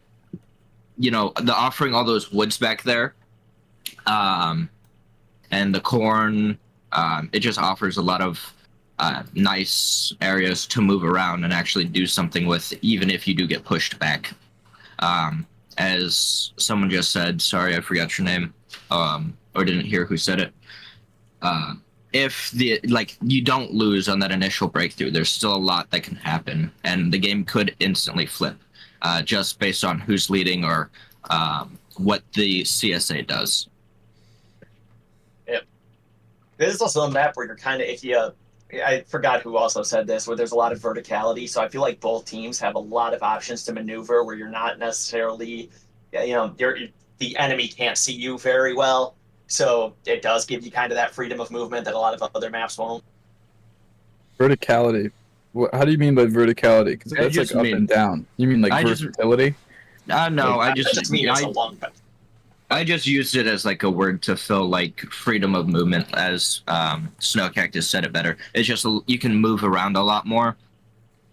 the offering all those woods back there, and the corn, it just offers a lot of nice areas to move around and actually do something with, even if you do get pushed back. As someone just said, sorry, I forgot your name, or didn't hear who said it. If you don't lose on that initial breakthrough, there's still a lot that can happen, and the game could instantly flip, just based on who's leading or what the CSA does. Yep. This is also a map where you're kind of, I forgot who also said this, where there's a lot of verticality. So I feel like both teams have a lot of options to maneuver where you're not necessarily, the enemy can't see you very well. So it does give you kind of that freedom of movement that a lot of other maps won't. Verticality. How do you mean by verticality? Because that's like up and down. You mean like versatility? No, I just mean it's a long map. I just used it as like a word to fill like freedom of movement, as Snow Cactus said it better. It's just you can move around a lot more.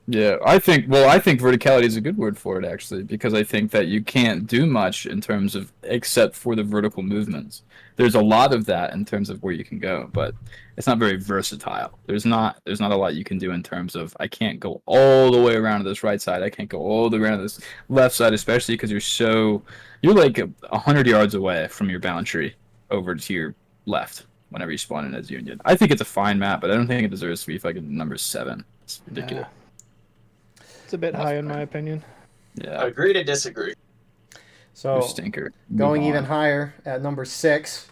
Yeah, I think verticality is a good word for it actually, because I think that you can't do much in terms of except for the vertical movements. There's a lot of that in terms of where you can go, but it's not very versatile. There's not a lot you can do in terms of I can't go all the way around to this right side. I can't go all the way around to this left side, especially because you're like 100 yards away from your boundary over to your left whenever you spawn in as Union. I think it's a fine map, but I don't think it deserves to be fucking number 7. It's ridiculous. Yeah. It's a bit high in my opinion. Yeah. Agree to disagree. So stinker. Going even higher at number 6,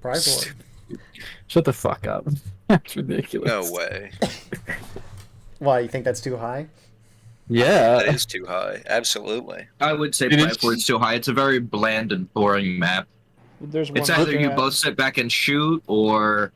Prize War. Shut the fuck up. That's ridiculous. No way. Why, you think that's too high? Yeah. That is too high. Absolutely. I would say It is- Prize War is too high. It's a very bland and boring map. There's one It's either thing you that- both sit back and shoot, or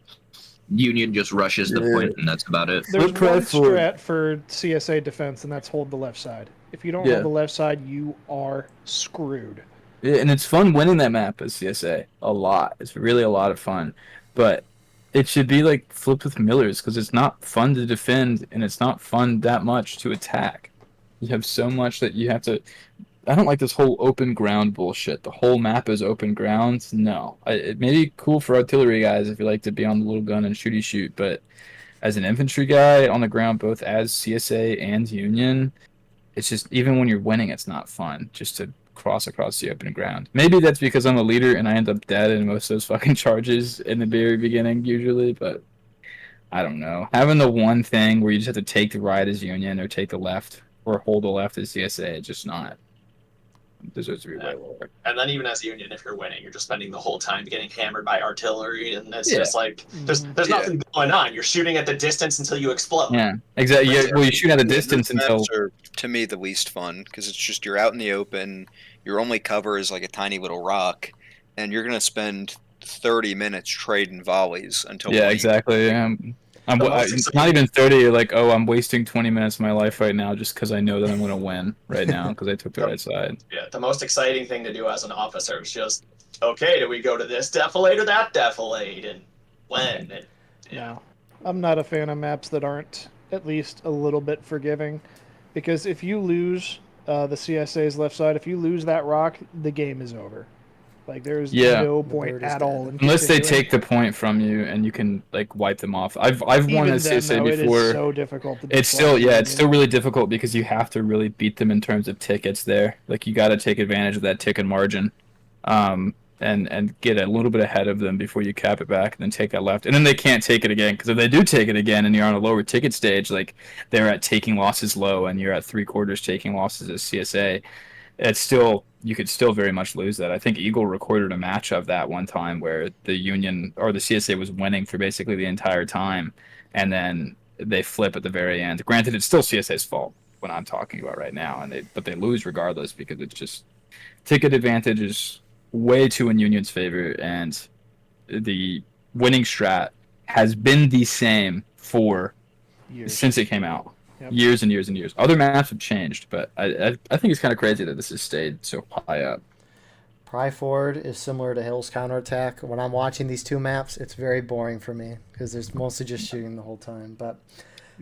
Union just rushes the point, and that's about it. There's What Prize one War? strat for CSA defense, and that's hold the left side. If you don't Yeah. hold the left side, you are screwed. Yeah, and it's fun winning that map as CSA. A lot. It's really a lot of fun. But it should be like flipped with Millers, because it's not fun to defend, and it's not fun that much to attack. You have so much that you have to... I don't like this whole open ground bullshit. The whole map is open ground. No. It may be cool for artillery guys if you like to be on the little gun and shooty shoot, but as an infantry guy on the ground, both as CSA and Union, it's just, even when you're winning, it's not fun just to cross across the open ground. Maybe that's because I'm a leader and I end up dead in most of those fucking charges in the very beginning usually, but I don't know. Having the one thing where you just have to take the right as Union or take the left or hold the left as CSA, it's just not deserves to be way lower. And then even as a Union, if you're winning, you're just spending the whole time getting hammered by artillery, and it's Yeah. just like there's nothing going on. You're shooting at the distance until you explode. Yeah, exactly. Yeah, well, you shoot at a distance Those until maps are, to me, the least fun because it's just you're out in the open. Your only cover is like a tiny little rock, and you're gonna spend 30 minutes trading volleys until yeah, one exactly. most Not even 30. You're like, oh, I'm wasting 20 minutes of my life right now just because I know that I'm gonna win right now because I took the right side. Yeah, the most exciting thing to do as an officer is just, okay, do we go to this defilade or that defilade, and when? And, No, I'm not a fan of maps that aren't at least a little bit forgiving, because if you lose the CSA's left side, if you lose that rock, the game is over. Like there's Yeah. no The point bird is at dead. all in Unless they continuing. take the point from you and you can like wipe them off. I've won Even a then, CSA though, it before. is so difficult to It's deflect still the it's Union. still really difficult because you have to really beat them in terms of tickets there. Like you got to take advantage of that ticket margin, and get a little bit ahead of them before you cap it back and then take that left. And then they can't take it again because if they do take it again and you're on a lower ticket stage, like they're at taking losses low and you're at 3/4 taking losses as CSA, it's still you could still very much lose that. I think Eagle recorded a match of that one time where the Union or the CSA was winning for basically the entire time, and then they flip at the very end. Granted, it's still CSA's fault what I'm talking about right now, but they lose regardless because it's just ticket advantage is way too in Union's favor, and the winning strat has been the same for Years. since it came out. Yep. Years and years and years. Other maps have changed, but I think it's kind of crazy that this has stayed so high up. Pry Forward is similar to Hill's Counterattack. When I'm watching these two maps, it's very boring for me because there's mostly just shooting the whole time. But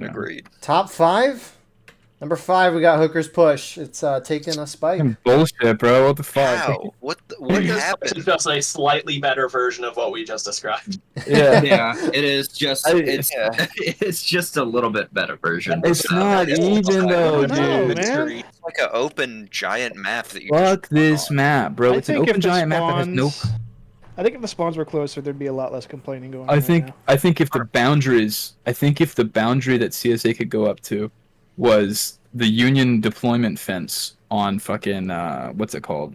Agreed. top 5? Number 5, we got Hooker's Push. It's taking a spike. Fucking bullshit, bro. What the fuck? How? What It's happened? just a slightly better version of what we just described. Yeah. Yeah, it is just it's Yeah. it's just a little bit better version. It's not even though, No, dude. man. It's like an open giant map that you Fuck just this on. map, bro. I It's an think open if the giant map that has no. spawns- I think if the spawns were closer, there'd be a lot less complaining going on. I right think now. I think if the boundary that CSA could go up to was the Union deployment fence on fucking what's it called?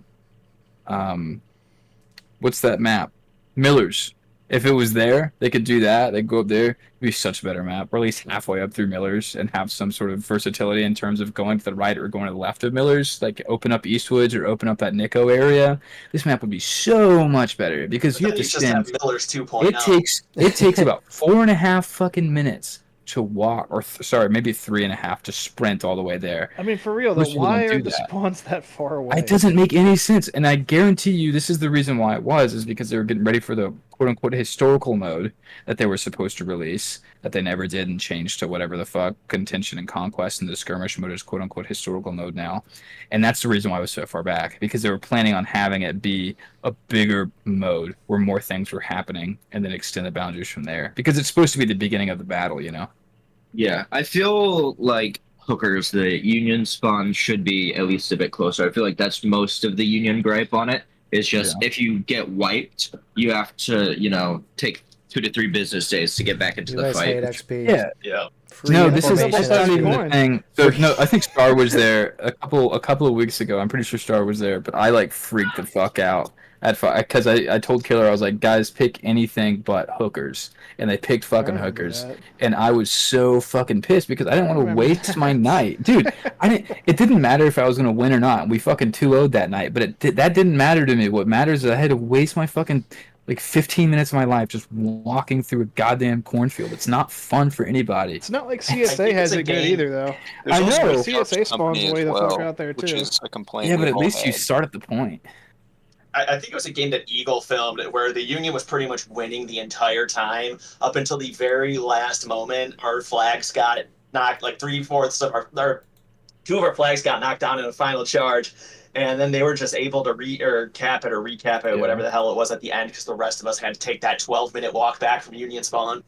What's that map? Miller's. If it was there, they could do that. They'd go up there. It'd be such a better map, or at least halfway up through Miller's, and have some sort of versatility in terms of going to the right or going to the left of Miller's. Like open up Eastwoods or open up that Nico area. This map would be so much better because you have to just have spend. Miller's 2.0. It takes about 4.5 fucking minutes to walk, or sorry, maybe 3.5 to sprint all the way there. I mean, for real though, Wish you why wouldn't are do the that. spawns that far away? It doesn't make any sense, and I guarantee you this is the reason why it was, is because they were getting ready for the quote-unquote historical mode that they were supposed to release, that they never did and changed to whatever the fuck, contention and conquest, and the skirmish mode is quote-unquote historical mode now. And that's the reason why it was so far back, because they were planning on having it be a bigger mode where more things were happening, and then extend the boundaries from there. Because it's supposed to be the beginning of the battle, you know? Yeah, I feel like Hookers, the Union spawn should be at least a bit closer. I feel like that's most of the Union gripe on it. It's just if you get wiped, you have to, take 2 to 3 business days to get back into You the guys hate fight. XP. Yeah. Yeah. Free No, this is information that's not XP. even the thing. So no, I think Star was there a couple of weeks ago. I'm pretty sure Star was there, but I like freaked the fuck out because I told Killer, I was like, guys, pick anything but hookers, and they picked fucking I remember hookers, that. and I was so fucking pissed because I didn't want to remember waste that. my night, dude. It didn't matter if I was gonna win or not. We fucking 2-0'd that night, but that didn't matter to me. What matters is I had to waste my fucking like 15 minutes of my life just walking through a goddamn cornfield. It's not fun for anybody. It's not like think CSA has it's a it good game. either, though. There's I also know. a CSA Dutch spawns company way as the fuck well, out there, which too. is a complaint. Yeah, but we've at all least you had. start at the point. I think it was a game that Eagle filmed where the Union was pretty much winning the entire time up until the very last moment. Our flags got knocked, like 3/4 of our 2 of our flags got knocked down in a final charge, and then they were just able to cap it or recap it, or whatever the hell it was at the end, because the rest of us had to take that 12-minute walk back from Union spawn.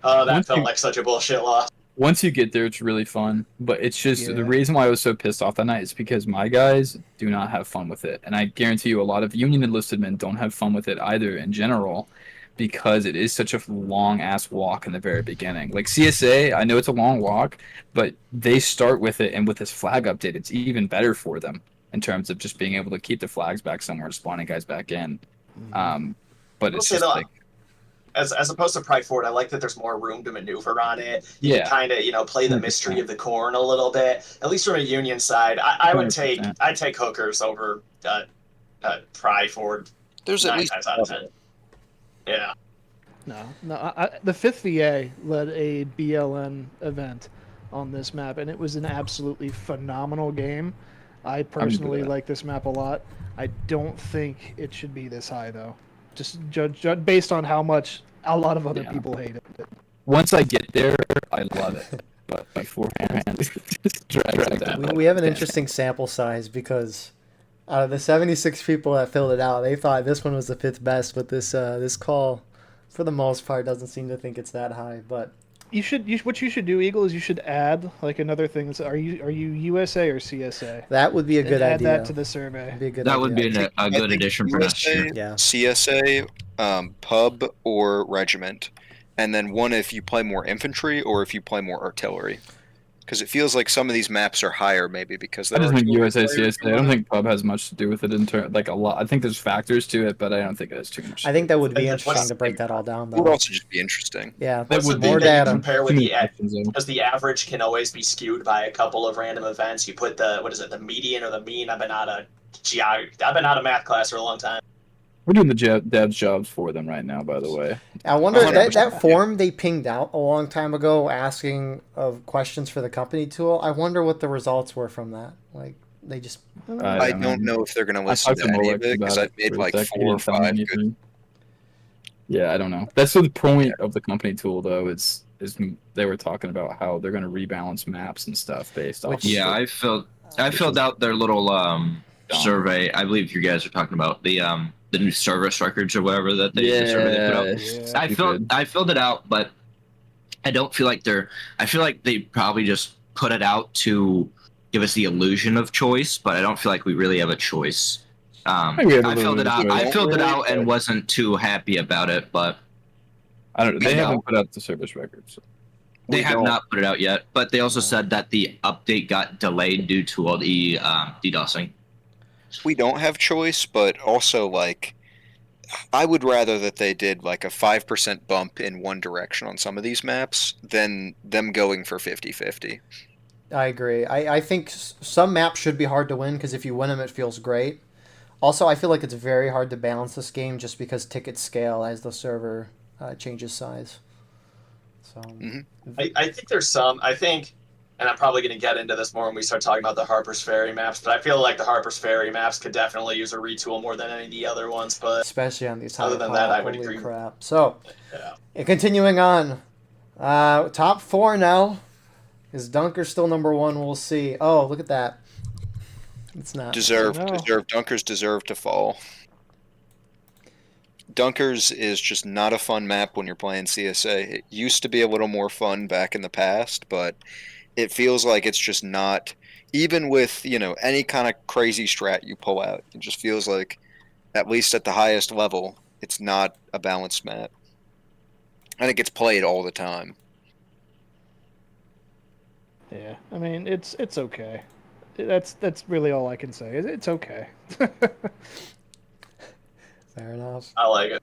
That Once felt you- like such a bullshit loss. Once you get there, it's really fun. But it's just Yeah. the reason why I was so pissed off that night is because my guys do not have fun with it. And I guarantee you a lot of Union enlisted men don't have fun with it either in general, because it is such a long ass walk in the very beginning. Like CSA, I know it's a long walk, but they start with it, and with this flag update, it's even better for them. in terms of just being able to keep the flags back somewhere, spawning guys back in. Mhm. But I'll it's say just that. like, As opposed to Pride Ford, I like that there's more room to maneuver on it. You yeah, can kind of play the mystery 100%. of the corn a little bit. At least from a Union side, I would 100%. I'd take hookers over Pride Ford There's at 9 least times out of 10. Yeah. No. The 5th VA led a BLN event on this map, and it was an absolutely phenomenal game. I personally that. like this map a lot. I don't think it should be this high, though. Just judge based on how much a lot of other Yeah. people hate it. Once I get there, I love it. But beforehand, just drag that. We have an interesting sample size because out of the 76 people that filled it out, they thought this one was the 5th best, but this call, for the most part, doesn't seem to think it's that high. But What you should do, Eagle, is you should add like another thing. Are you USA or CSA? that would be a good add idea. that to the survey. That'd be a good That idea. would be a I good think addition for next year. Yeah. CSA, pub, or regiment, and then one if you play more infantry or if you play more artillery. Because it feels like some of these maps are higher, maybe because I they're just think artillery USA players CSA. I don't think pub has much to do with it in terms like a lot. I think there's factors to it, but I don't think it has too much. I think that would be And what's- interesting to break that all down, It would though. also just be interesting. Yeah, That would be more thing that you data. compare with Too many the questions, though. because the average can always be skewed by a couple of random events. You put the median or the mean. I've been out of math class for a long time. We're doing the devs jobs for them right now, by the way. I wonder that 100%, form they pinged out a long time ago asking of questions for the company tool. I wonder what the results were from that. Like they just I don't know if they're going to I listen talked to to any Molek of it because about I've made for a like sec. He 4 or didn't tell me 5 good. anything. Yeah, I don't know. That's the point of the company tool, though. Is they were talking about how they're going to rebalance maps and stuff based off. Which- of Yeah, I filled out their little survey. I believe you guys are talking about the new service records or whatever that the survey they put out. Yeah. I filled it out, but I don't feel like I feel like they probably just put it out to give us the illusion of choice, but I don't feel like we really have a choice. think we have a I little filled bit it of out. choice. I filled it out and Really? wasn't too happy about it, but I don't. They We haven't don't. put out the service records. they We have don't. not put it out yet. But they also said that the update got delayed due to all the DDoSing. We don't have choice, but also like I would rather that they did like a 5% bump in one direction on some of these maps than them going for 50-50. I agree. I think some maps should be hard to win because if you win them, it feels great. Also, I feel like it's very hard to balance this game just because tickets scale as the server changes size. So Mhm. I think there's some. I think, and I'm probably going to get into this more when we start talking about the Harpers Ferry maps, but I feel like the Harpers Ferry maps could definitely use a retool more than any of the other ones. But especially on these high Other than that, I would holy agree. crap. So yeah, continuing on, top 4 now. Is Dunker still number 1? We'll see. Oh, look at that. It's not. Deserved. I know. Dunkers deserve to fall. Dunkers is just not a fun map when you're playing CSA. It used to be a little more fun back in the past, but it feels like it's just not. Even with any kind of crazy strat you pull out, it just feels like, at least at the highest level, it's not a balanced map. I think it's played all the time. Yeah, I mean it's okay. That's really all I can say. It's okay. Fair enough. I like it.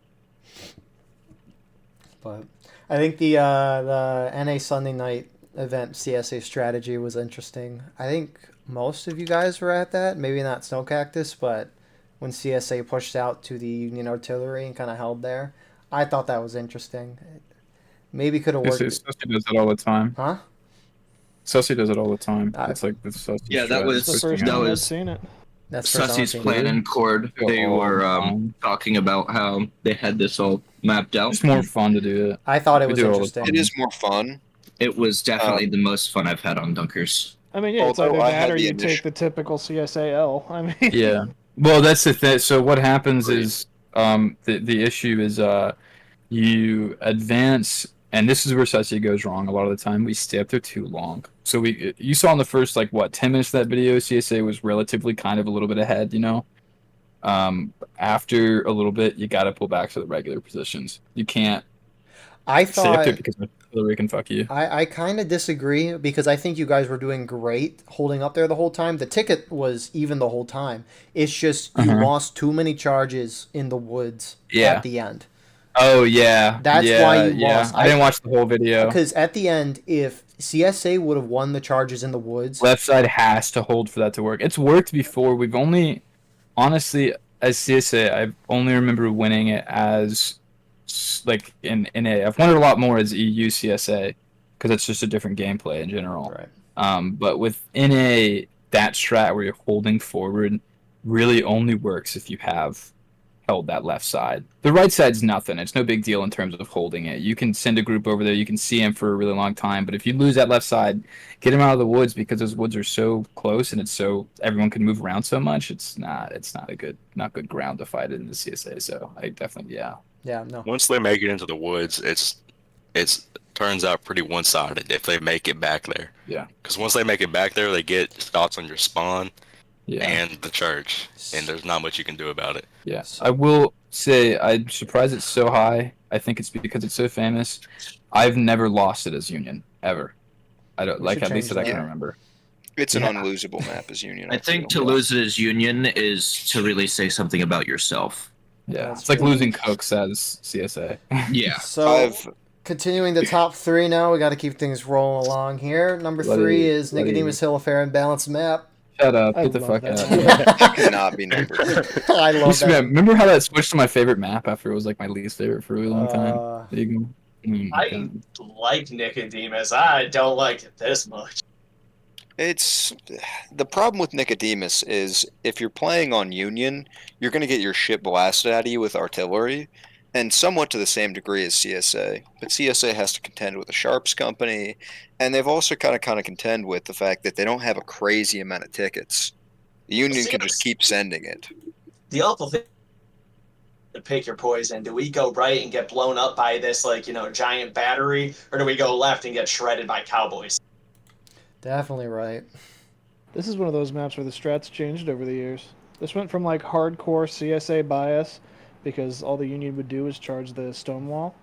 But I think the NA Sunday night event CSA strategy was interesting. I think most of you guys were at that. Maybe not Snow Cactus, but when CSA pushed out to the Union Artillery and kind of held there, I thought that was interesting. Maybe could have worked. Sussy does it all the time. Huh? Sussy does it all the time. I- It's like the Sussy. Yeah, that strat was- It's the is first pushing that time out. I've was- seen it. That's the first Sussy's time I've seen plan it. and Cord, they all were the time. talking about how they had this all mapped out. It's more fun to do it. I thought it We was do all the interesting. time. It is more fun. It was definitely the most fun I've had on Dunkers. I mean, yeah, it's Although either I that had or the you initial- take the typical CSAL. I mean, Yeah. Well, that's the thing. So what happens is the issue is you advance, and this is where Sussy goes wrong a lot of the time. We stay up there too long. So you saw in the first 10 minutes of that video, CSA was relatively kind of a little bit ahead. After a little bit, you got to pull back to the regular positions. You can't I stay up thought there because Hillary can fuck you. I kind of disagree because I think you guys were doing great holding up there the whole time. The ticket was even the whole time. It's just you lost too many charges in the woods at the end. Oh yeah. That's why you lost. I didn't watch the whole video. Because at the end, if CSA would have won the charges in the woods, Left side has to hold for that to work. It's worked before. We've only, honestly, as CSA, I only remember winning it as like in NA. I've won it a lot more as EU CSA because it's just a different gameplay in general. right? But with NA, that strat where you're holding forward really only works if you have held that left side. The right side's nothing. It's no big deal in terms of holding it. You can send a group over there. You can see him for a really long time. But if you lose that left side, get him out of the woods because those woods are so close and it's so everyone can move around so much. It's not a good ground to fight in the CSA. So I definitely Yeah, no. Once they make it into the woods, it's turns out pretty one-sided if they make it back there. Yeah. Because once they make it back there, they get shots on your spawn Yeah. and the church, and there's not much you can do about it. Yes, I will say I'm surprised it's so high. I think it's because it's so famous. I've never lost it as Union ever. I don't We like should at least change that I that. can remember. It's an Yeah. unlosable map as Union. I think to feel. lose it as Union is to really say something about yourself. Yeah, That's it's like true. losing Cooks as CSA. Yeah. So I've continuing the top three now, we got to keep things rolling along here. Number Bloody- 3 is bloody- Nicodemus Hill, a fair and balanced map. Shut up! I Get the love fuck that. out. Of here. that cannot be number 3. I love that. Remember how that switched to my favorite map after it was like my least favorite for a really long time? Uh, There you go. I like Nicodemus. I don't like it this much. It's the problem with Nicodemus is if you're playing on Union, you're going to get your shit blasted out of you with artillery, and somewhat to the same degree as CSA. But CSA has to contend with a Sharps company, and they've also kind of contend with the fact that they don't have a crazy amount of tickets. The Union can just keep sending it. The awful thing to pick your poison. Do we go right and get blown up by this giant battery, or do we go left and get shredded by cowboys? definitely right. This is one of those maps where the strats changed over the years. This went from like hardcore CSA bias, because all the Union would do is charge the stone wall,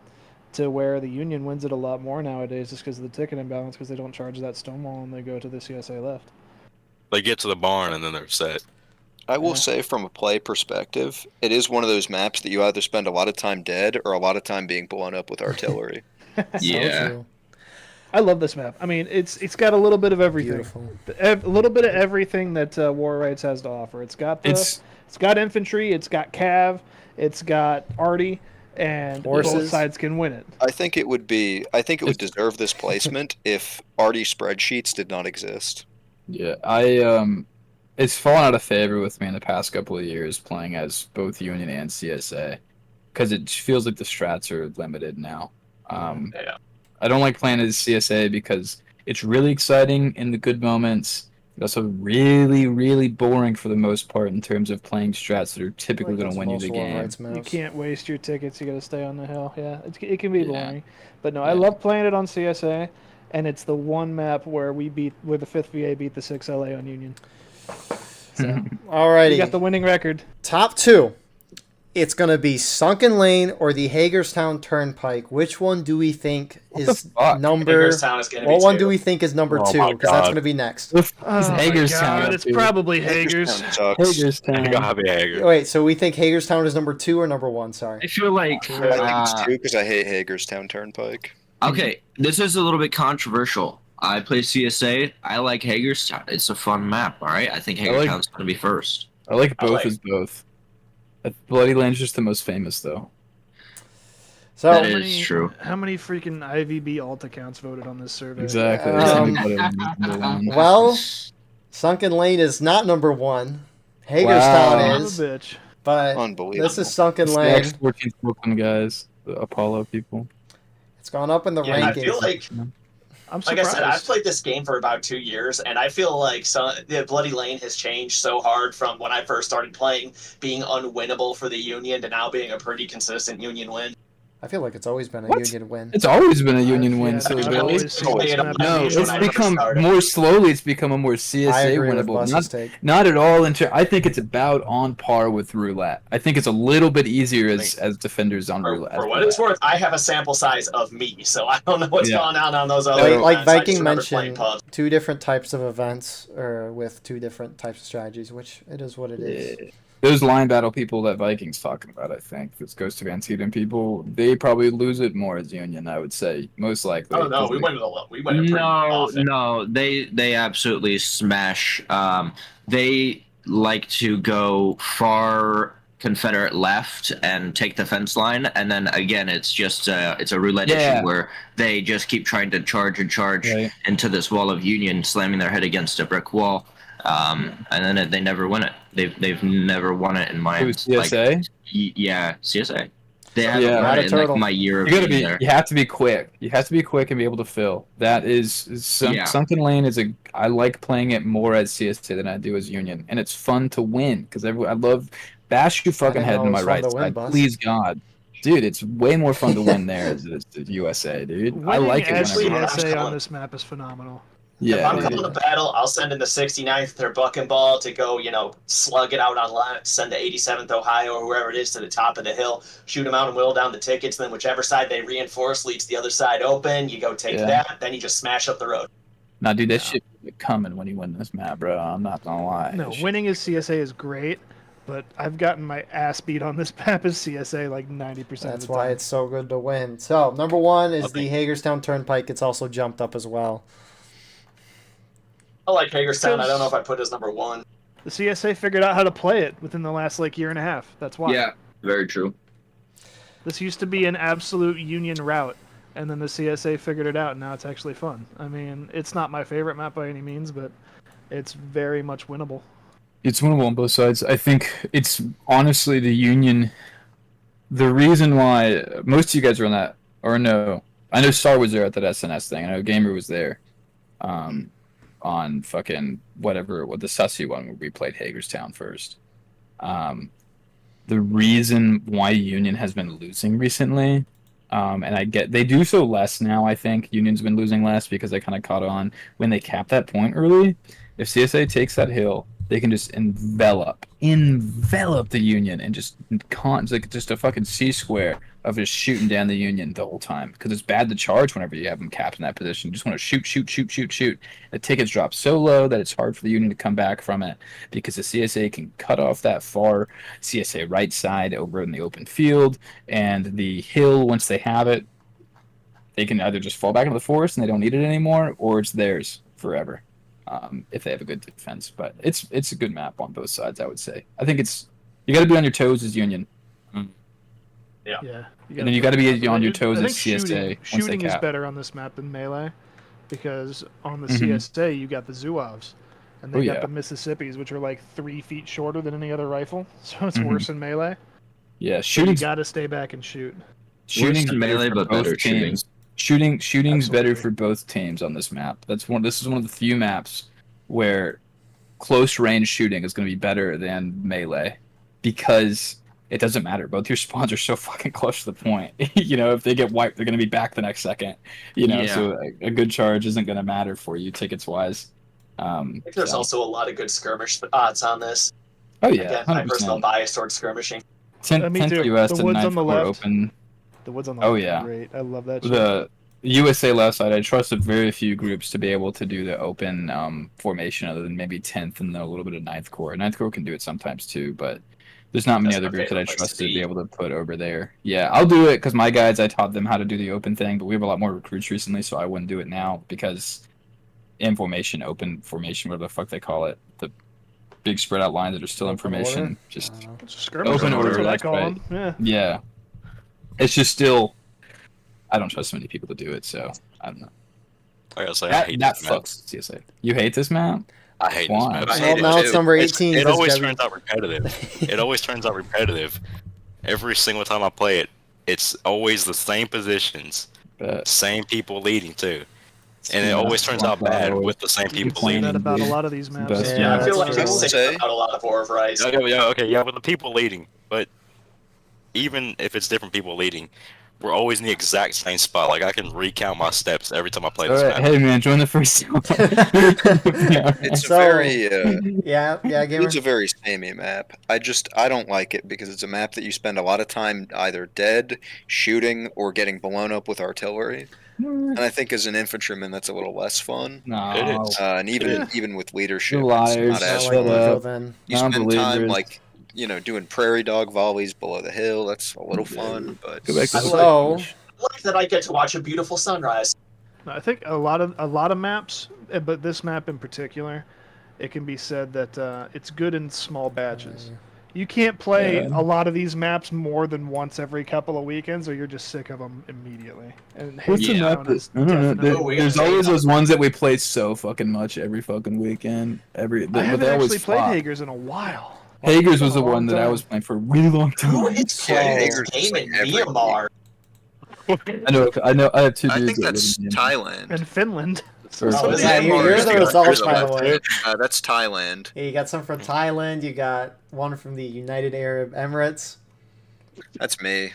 to where the Union wins it a lot more nowadays just because of the ticket imbalance, because they don't charge that stone wall and they go to the CSA left. They get to the barn and then they're set. I will Yeah. say from a play perspective, it is one of those maps that you either spend a lot of time dead or a lot of time being blown up with artillery. Yeah. So true. I love this map. I mean, it's got a little bit of everything. Beautiful. A little bit of everything that War Rights has to offer. It's got It's infantry, it's got cav, it's got arty, and both Horses. sides can win it. I think it would deserve this placement if arty spreadsheets did not exist. yeah. It's fallen out of favor with me in the past couple of years playing as both Union and CSA because it feels like the strats are limited now. Yeah. I don't like playing as CSA because it's really exciting in the good moments, but also really, really boring for the most part in terms of playing strats that are typically Like going those to win you most the War game. Rights You maps. can't waste your tickets. You got to stay on the hill. Yeah, it can be Yeah. boring, but no, I Yeah. love playing it on CSA, and it's the one map where the 5th VA beat the 6 LA on Union. So we Alrighty. got the winning record. Top 2. It's going to be Sunken Lane or the Hagerstown Turnpike. Which one do we think is the fuck? number... Hagerstown is going to be What one do two. we think is number Oh 2? my Because that's God. going to be next. Hagerstown. it's probably Hagers. Hagerstown sucks. Hagerstown. You gotta be Hager. Wait, so we think Hagerstown is number 2 or number 1? Sorry. I feel like I think it's 2 because I hate Hagerstown Turnpike. okay, this is a little bit controversial. I play CSA. I like Hagerstown. It's a fun map. All right, I think like- Hagerstown's gonna be first. I like both like- as both. Bloody Land's just the most famous, though. So, That is true. How many freaking IVB alt accounts voted on this survey? Exactly. Um, Bloody Land is number one. well, Sunken Lane is not number 1. Hagerstown Wow. Son of a is, bitch. but Unbelievable. this is Sunken It's the Lane. X-14 Brooklyn guys, the Apollo people. It's gone up in the Yeah, I rankings. feel like I'm Like I surprised. said, I've played this game for about 2 years, and I feel like the Bloody Lane has changed so hard from when I first started playing, being unwinnable for the Union, to now being a pretty consistent Union win. I feel like it's always been a What? Union win. It's always been a Union win, Yeah, silly I've Billy. always seen this map No, be it's when I Union. first become started. more slowly. It's become a more I CSA agree with winnable. Buzz's take. Not at all. I think it's about on par with roulette. I think it's a little bit easier as defenders on roulette. For what it's worth, I have a sample size of me, so I don't know what's Yeah. going on those other Like events. I just Viking remember playing mentioned, pubs. 2 different types of events, or with 2 different types of strategies, which it is what it is. Yeah. Those line battle people that Vikings talking about, I think, this goes to Antietam people, they probably lose it more as Union, I would say, most likely. Oh no, we win it a lot. We win it pretty often. No, they absolutely smash. They like to go far Confederate left and take the fence line, and then again, it's a roulette issue where they just keep trying to charge into this wall of Union, slamming their head against a brick wall, and then they never win it. They've never won it in my CSA. CSA. They haven't Yeah. won it in like Turtle. my year of You gotta being be. there. You have to be quick. You have to be quick and be able to fill. That is Sunken Lane is a. I like playing it more as CSA than I do as Union, and it's fun to win because I love bash your fucking didn't head know in it my was fun right to win, side. Buzz. Please God, dude, it's way more fun to win there as the USA, dude. I Winning like it as whenever. CSA on this map is phenomenal. If Yeah, I'm dude. calling a battle, I'll send in the 69th their bucking ball to go, slug it out on left, send the 87th Ohio or whoever it is to the top of the hill, shoot them out and whittle down the tickets. Then whichever side they reinforce leaves the other side open. You go take that, then you just smash up the road. Nah, dude, that shit is coming when you win this map, bro. I'm not gonna lie. No, That winning as CSA is great, but I've gotten my ass beat on this map as CSA like 90% of That's the why time. it's so good to win. So, number 1 is the Hagerstown Turnpike. It's also jumped up as well. I like Hagerstown. I don't know if I put as number 1. The CSA figured out how to play it within the last year and a half. That's why. Yeah, very true. This used to be an absolute Union route, and then the CSA figured it out, and now it's actually fun. I mean, it's not my favorite map by any means, but it's very much winnable. It's winnable on both sides. I think it's honestly the Union. The reason why most of you guys are on that, or no, I know Star was there at that SNS thing. I know Gamer was there, on fucking whatever, what the Sussy one where we played Hagerstown first. The reason why Union has been losing recently, and I get they do so less now. I think Union's been losing less because they kind of caught on when they capped that point early. If CSA takes that hill, they can just envelop the Union and just it's like just a fucking C-square of just shooting down the Union the whole time because it's bad to charge whenever you have them capped in that position. You just want to shoot. The tickets drop so low that it's hard for the Union to come back from it because the CSA can cut off that far CSA right side over in the open field, and the hill, once they have it, they can either just fall back into the forest and they don't need it anymore, or it's theirs forever. If they have a good defense, but it's a good map on both sides, I would say. I think you got to be on your toes as Union. Yeah. And then you got to be on your toes I as think CSA. Shooting is better on this map than melee, because on the Mhm. CSA you got the Zuavs, and they Oh, got yeah. the Mississippis, which are like 3 feet shorter than any other rifle, so it's Mhm. worse in melee. Yeah, So you shooting's got to stay back and shoot. shooting's than better melee, for but both better shooting. teams. Shooting's better Absolutely. for both teams on this map. This is one of the few maps where close range shooting is going to be better than melee because it doesn't matter. Both your spawns are so fucking close to the point. If they get wiped, they're going to be back the next second. Yeah. So a good charge isn't going to matter for you tickets wise. I think there's also a lot of good skirmish odds on this. Oh yeah, Again, my personal 100%. bias towards skirmishing. 10 Me too. US The to woods 9th on the floor left. open. The woods on the Oh, left yeah. are great. I love that shit. The USA left side, I trust a very few groups to be able to do the open formation other than maybe 10th and then a little bit of 9th Corps. 9th Corps can do it sometimes too, but there's not many That's other my groups that I favorite place trust to to be be. able to put over there. Yeah, I'll do it because my guys, I taught them how to do the open thing, but we have a lot more recruits recently, so I wouldn't do it now because in formation, open formation, whatever the fuck they call it, the big spread out lines that are still in Open formation, order? just It's a skirmish, open that's order, what I that's call right. them. Yeah. yeah. It's just still, I don't trust many people to do it, so I don't know. I gotta say, I That hate that this map. fucks CSA. You hate this map? I hate Why? this map. I Well, hate it now it's too. number 18. It says always Gabby. turns out repetitive. It always turns out repetitive. Every single time I play it, it's always the same positions, But same people leading too, and it always turns out bad with the same You can people say leading. that about a dude. lot of these maps. Best Yeah, I feel like that's it's true. safe Say. about a lot of War of Rice. Okay, with the people leading, but even if it's different people leading, we're always in the exact same spot. Like I can recount my steps every time I play All this right, map. hey man, join the first team. It's So- a very Yeah, gamer. it's a very samey map. I don't like it because it's a map that you spend a lot of time either dead, shooting, or getting blown up with artillery. And I think as an infantryman, that's a little less fun. No, It is. And even Yeah. even with leadership, You're it's liars. not Not as like Shut fun. Eco up. then. You spend time Non-believers. like doing prairie dog volleys below the hill. That's a little fun, but Go back to the So, I like that I get to watch a beautiful sunrise. I think a lot of maps, but this map in particular, it can be said that it's good in small batches. You can't play Yeah. a lot of these maps more than once every couple of weekends, or you're just sick of them immediately. And What's the Yeah. map? I don't know. Oh, we There's gotta always take- those ones that we play so fucking much every fucking weekend. I But haven't they always actually played flop. Hager's in a while. Hager's was It's been the a one long that I time. was playing for a really long Who time. is Yeah, playing Hager's this is game like in every Myanmar? I know. I have two I dudes think that that's live in Thailand. And Finland. Or- Oh, is yeah, it? here's the results, by the way. That's Thailand. Yeah, you got some from Thailand. You got one from the United Arab Emirates. That's me.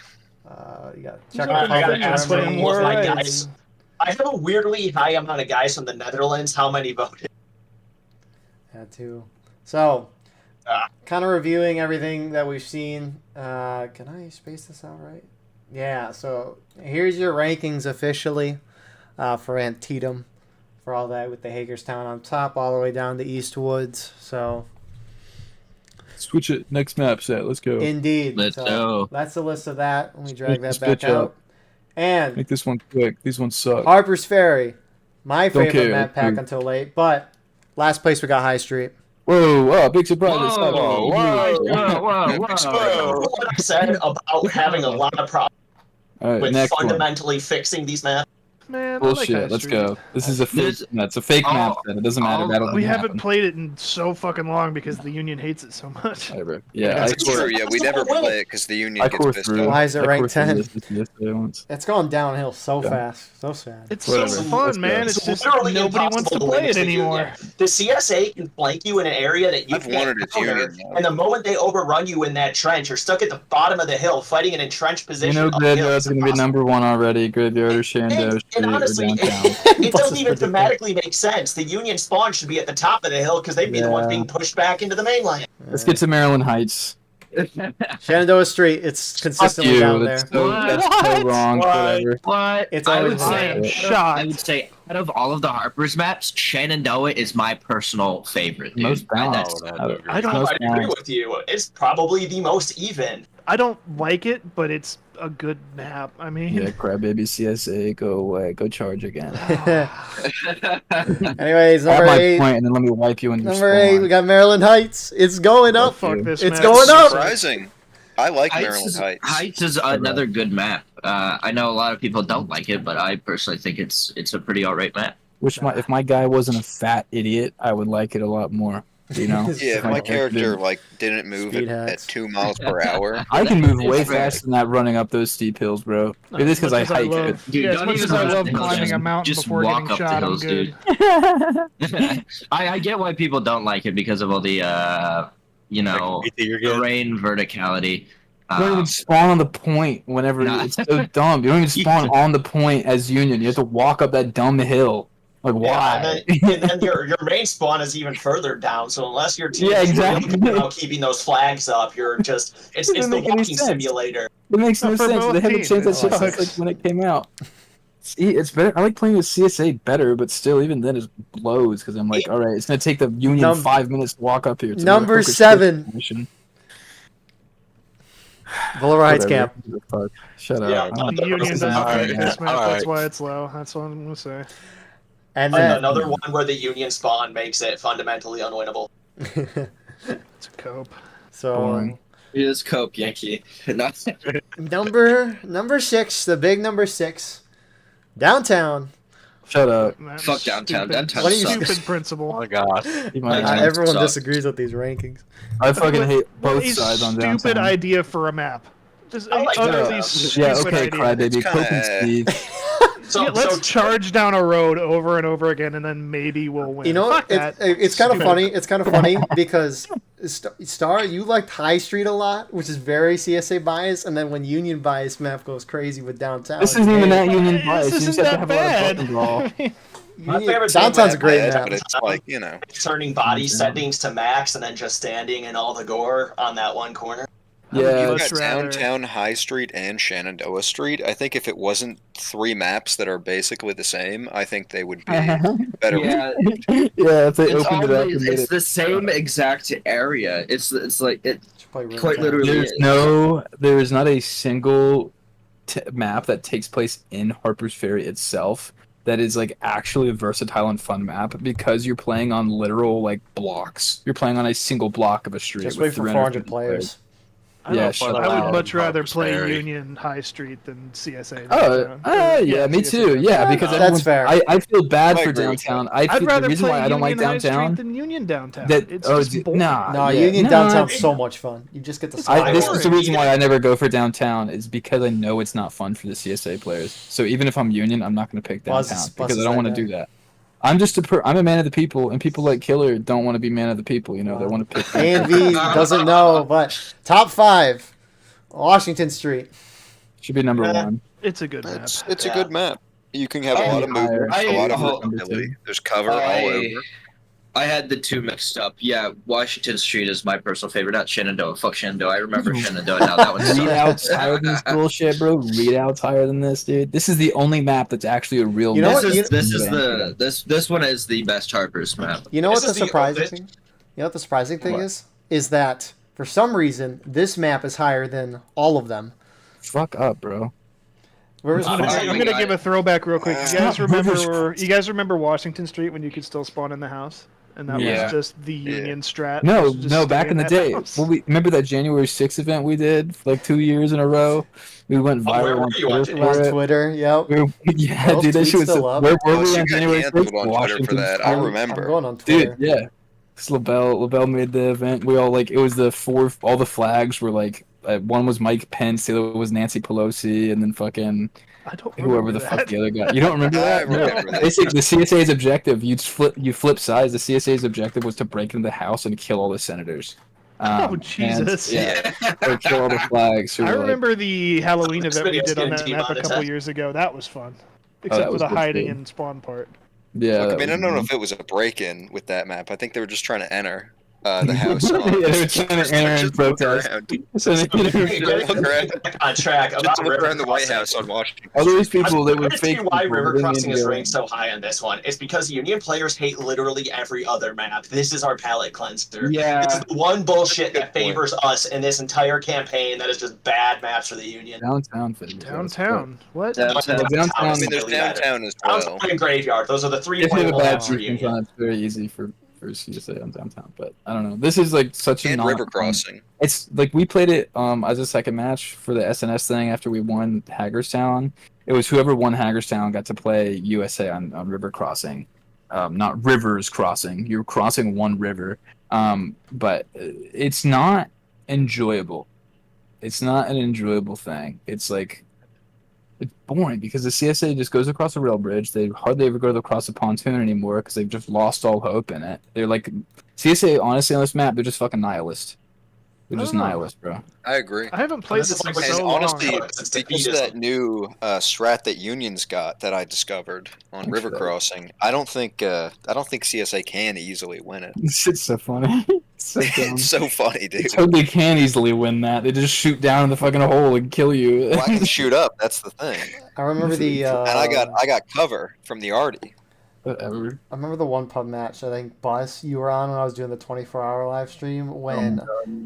You got Czech I gotta Republic, ask Germany. them more my rights. guys. I have a weirdly high amount of guys from the Netherlands. How many voted? Had to. So, Ah. kind of reviewing everything that we've seen. Can I space this out right? Yeah, so here's your rankings officially for Antietam, for all that, with the Hagerstown on top, all the way down to Eastwoods. So, Switch it. Next map set. Let's go. indeed. Let's So go. that's the list of that. Let me drag Split this that back bitch up. out. And Make this one quick. These ones suck. Harpers Ferry, my Don't favorite care, map pack dude. until late. But last place we got High Street. Whoa! Whoa! Big surprise. Whoa, whoa, whoa, Big whoa. What I said about having a lot of problems All right, with next one. fundamentally fixing these maps. Man, I like High Bullshit. Let's Street. go. This is a fake. This- That's a fake map. all- Then it doesn't matter. all- That'll We happen. haven't played it in so fucking long because the Union hates it so much. Whatever. Yeah. That's I true. Yeah, we never play it because the union gets coursed pissed through. off. Why is it I ranked coursed through 10? this yesterday once. It's going downhill so Yeah. fast. So sad. It's Whatever. so Let's fun, go. man. It's It's just literally nobody wants impossible to to play win it as the anymore. Union. The CSA can flank you in an area that you I've can't wanted its counter, union now. and the moment they overrun you in that trench, you're stuck at the bottom of the hill fighting an entrenched You position. know, uphill. Graveyard's It's gonna be impossible. number one already. Graveyard or Shandow And Street or honestly, downtown. it doesn't even thematically make sense. The Union spawn should be at the top of the hill because they'd be the ones Yeah. being pushed back into the mainland. Let's get to Maryland Heights. Shenandoah Street. It's Fuck consistently you. down there. That's so, that's so wrong. Whatever. What? It's I always would high. say, I'm shocked. I would say, out of all of the Harper's maps, Shenandoah is my personal favorite. Dude. Most balanced. Oh, Out of- I don't- most I agree balanced. with you. It's probably the most even. I don't like it, but it's a good map. I mean, Yeah, crybaby CSA, go away, go charge again. Anyways, Have number my 8. point, and then let me wipe you in your Number 8, we spawn. got Maryland Heights. It's going up. fuck you. this It's map. going up. Surprising. I like Maryland Heights. Heights is another good map. I know a lot of people don't like it, but I personally think it's a pretty alright map. If my guy wasn't a fat idiot, I would like it a lot more. You know? Yeah, if my character didn't move Speed at hacks. 2 miles per hour. I can move way It's right. faster than that running up those steep hills, bro. It is because I Much as hike love, it. Dude, yeah, as don't much even as I run up love the hills, climbing a mountain just before walk getting up the shot, I'm hills, good. dude. I get why people don't like it because of all the terrain verticality. You don't even spawn on the point whenever Nah. it's so dumb. You don't even spawn on the point as Union. You have to walk up that dumb hill. Like why? Yeah, and then your main spawn is even further down. So unless your team Yeah, is really exactly. good about keeping those flags up, you're just it's Doesn't the make any walking sense. simulator. It makes no For sense. both They haven't teams, changed that it shit since sucks. like when it came out. See, it's better. I like playing with CSA better, but still, even then, it blows because I'm like, all right, it's gonna take the Union Num- 5 minutes to walk up here. It's Number another hooker 7. mission. Boulevard Heights Whatever. Camp. Who the fuck? Shut Yeah, up. I don't The know. Union This is doesn't not like right. this map. All That's right. why it's low. That's what I'm gonna say. And then Another one where the Union spawn makes it fundamentally unwinnable. It's a cope. so Boring. It is Cope Yankee. Not number 6, the big number 6, downtown. Shut up. That's Fuck downtown. stupid. Downtown What do you- Stupid Oh principle. my god. Keep my Downtown eye- Everyone sucks. disagrees with these rankings. I fucking hate What both a sides on stupid downtown. idea for a map. Just I like utterly that. stupid Yeah, okay, idea. crybaby. It's Coke and kinda- Steve. So, Yeah, let's so charge down a road over and over again, and then maybe we'll win. You know, Fuck it's that. kind of Stupid. funny. It's kind of funny because Star, you liked High Street a lot, which is very CSA biased, and then when Union bias map goes crazy with downtown. This isn't even that Union This bias. You isn't just have to that have a lot of bad. button brawl. My favorite Downtown's a great Yeah, map. but it's like, you know. turning body Yeah. settings to max and then just standing in all the gore on that one corner. Yeah, You've much got rather- Downtown High Street and Shenandoah Street. I think if it wasn't 3 maps that are basically the same, I think they would be better. Yeah, yeah, if they it's opened it up always, and made it's it. the same exact area. It's like it Should play quite Rivertown. literally There's there is not a single map that takes place in Harpers Ferry itself that is like actually a versatile and fun map because you're playing on literal like blocks. You're playing on a single block of a street. Just with wait for 350 400 players. Yeah, shut I would up. much rather Harpers play Ferry. Union High Street than CSA. Oh, downtown. yeah, me CSA. too. Yeah, because That's everyone's- fair. I feel bad I for agree with downtown. that. I feel, I'd rather the reason play why I don't Union like High downtown. Street than Union downtown. That It's oh, just boring. nah, No, yeah. Union No, downtown's I- so much fun. You just get to It's slide. this is the boring. reason why I never go for downtown is because I know it's not fun for the CSA players. So even if I'm Union, I'm not going to pick Buzz downtown is because I that don't want to guy. do that. I'm just I'm a man of the people, and people like Killer don't want to be man of the people. You know, they Wow. want to pick. A&V doesn't know, but top 5, Washington Street. Should be number 1. It's a good map. It's Yeah. a good map. You can have a I- lot of movement, I- a lot of I- versatility. There's cover all over. I had the two mixed up. Yeah, Washington Street is my personal favorite, not Shenandoah. Fuck Shenandoah. I remember Shenandoah now. That one's Readouts higher than this bullshit, bro. Readouts higher than this, dude. This is the only map that's actually a real. You know map. what? This one is the best Harpers map. You know what This the is the surprising oldest- thing? You know what the surprising thing What? is that for some reason this map is higher than all of them. Fuck up, bro. Where's I'm the gonna- I'm gonna give a throwback real quick. You It's guys not Rivers remember? Crossing. You guys remember Washington Street when you could still spawn in the house, and that Yeah. was just the Union strat. No, was just no. stay Back in the that day, house. well, we remember that January 6th event we did like 2 years in a row. We went Oh, where viral were on you Twitter watching? for on it. Twitter? Yep. Yeah, Those dude, that tweets shit was still so, up? where Oh, we so on you got January canceled 6th? on Twitter for Washington that. I State. remember. I'm going on Twitter. Dude, yeah. 'Cause LaBelle made the event. We all like it was all the flags were like one was Mike Pence, the other was Nancy Pelosi, and then fucking I don't whoever remember the that. fuck the other guy. You don't remember I that? remember that. Basically, the CSA's objective, you flip sides. The CSA's objective was to break into the house and kill all the senators. Oh, And, Jesus. yeah, or kill all the flags. who I were, like, remember the Halloween This event we video's did on getting that map a couple demonetized. years ago. That was fun, except that for was the good, hiding too. and spawn part. yeah. Look, I that mean, I was don't know fun. if it was a break-in with that map. I think they were just trying to enter the house. Yeah, they were trying to enter and Just look protest. around. So they, Look around. on track Just about to look river around the White crossing. House on Washington. all these people that I'm were gonna fake. see why people, river they didn't crossing is go. ranked so high on this one. It's because Union players hate literally every other map. This is our palate cleanser. Yeah. This is the one bullshit Good that point. favors us in this entire campaign that is just bad maps for the Union. Downtown. Figures, Downtown. What? Downtown. Downtown. I mean, there's Really better. downtown as Downtown well. and Graveyard. Those are the three If you have a playable bad maps for defense Union. on, it's very easy for CSA on downtown. But I don't know. This is like such a And non- river crossing. It's like we played it as a second match for the SNS thing after we won Hagerstown. It was whoever won Hagerstown got to play USA on river crossing, not rivers crossing. You're crossing one river, but it's not enjoyable. It's not an enjoyable thing. It's like it's boring because the CSA just goes across a rail bridge. They hardly ever go across a pontoon anymore because they've just lost all hope in it. They're like CSA. Honestly, on this map, they're just fucking nihilist. They're just I don't know. nihilist, bro. I agree. I haven't played This this is in like- And so honestly, long. It's because of defeatism. that new strat that Union's got that I discovered on Thanks river for that. crossing, I don't think CSA can easily win it. This shit's so funny. It's so dumb. It's so funny, dude. They totally can easily win that. They just shoot down in the fucking hole and kill you. Well, I can shoot up. That's the thing. I remember the. And I got cover from the Artie. Whatever. I remember the one pub match. I think Bus you were on when I was doing the 24-hour live stream when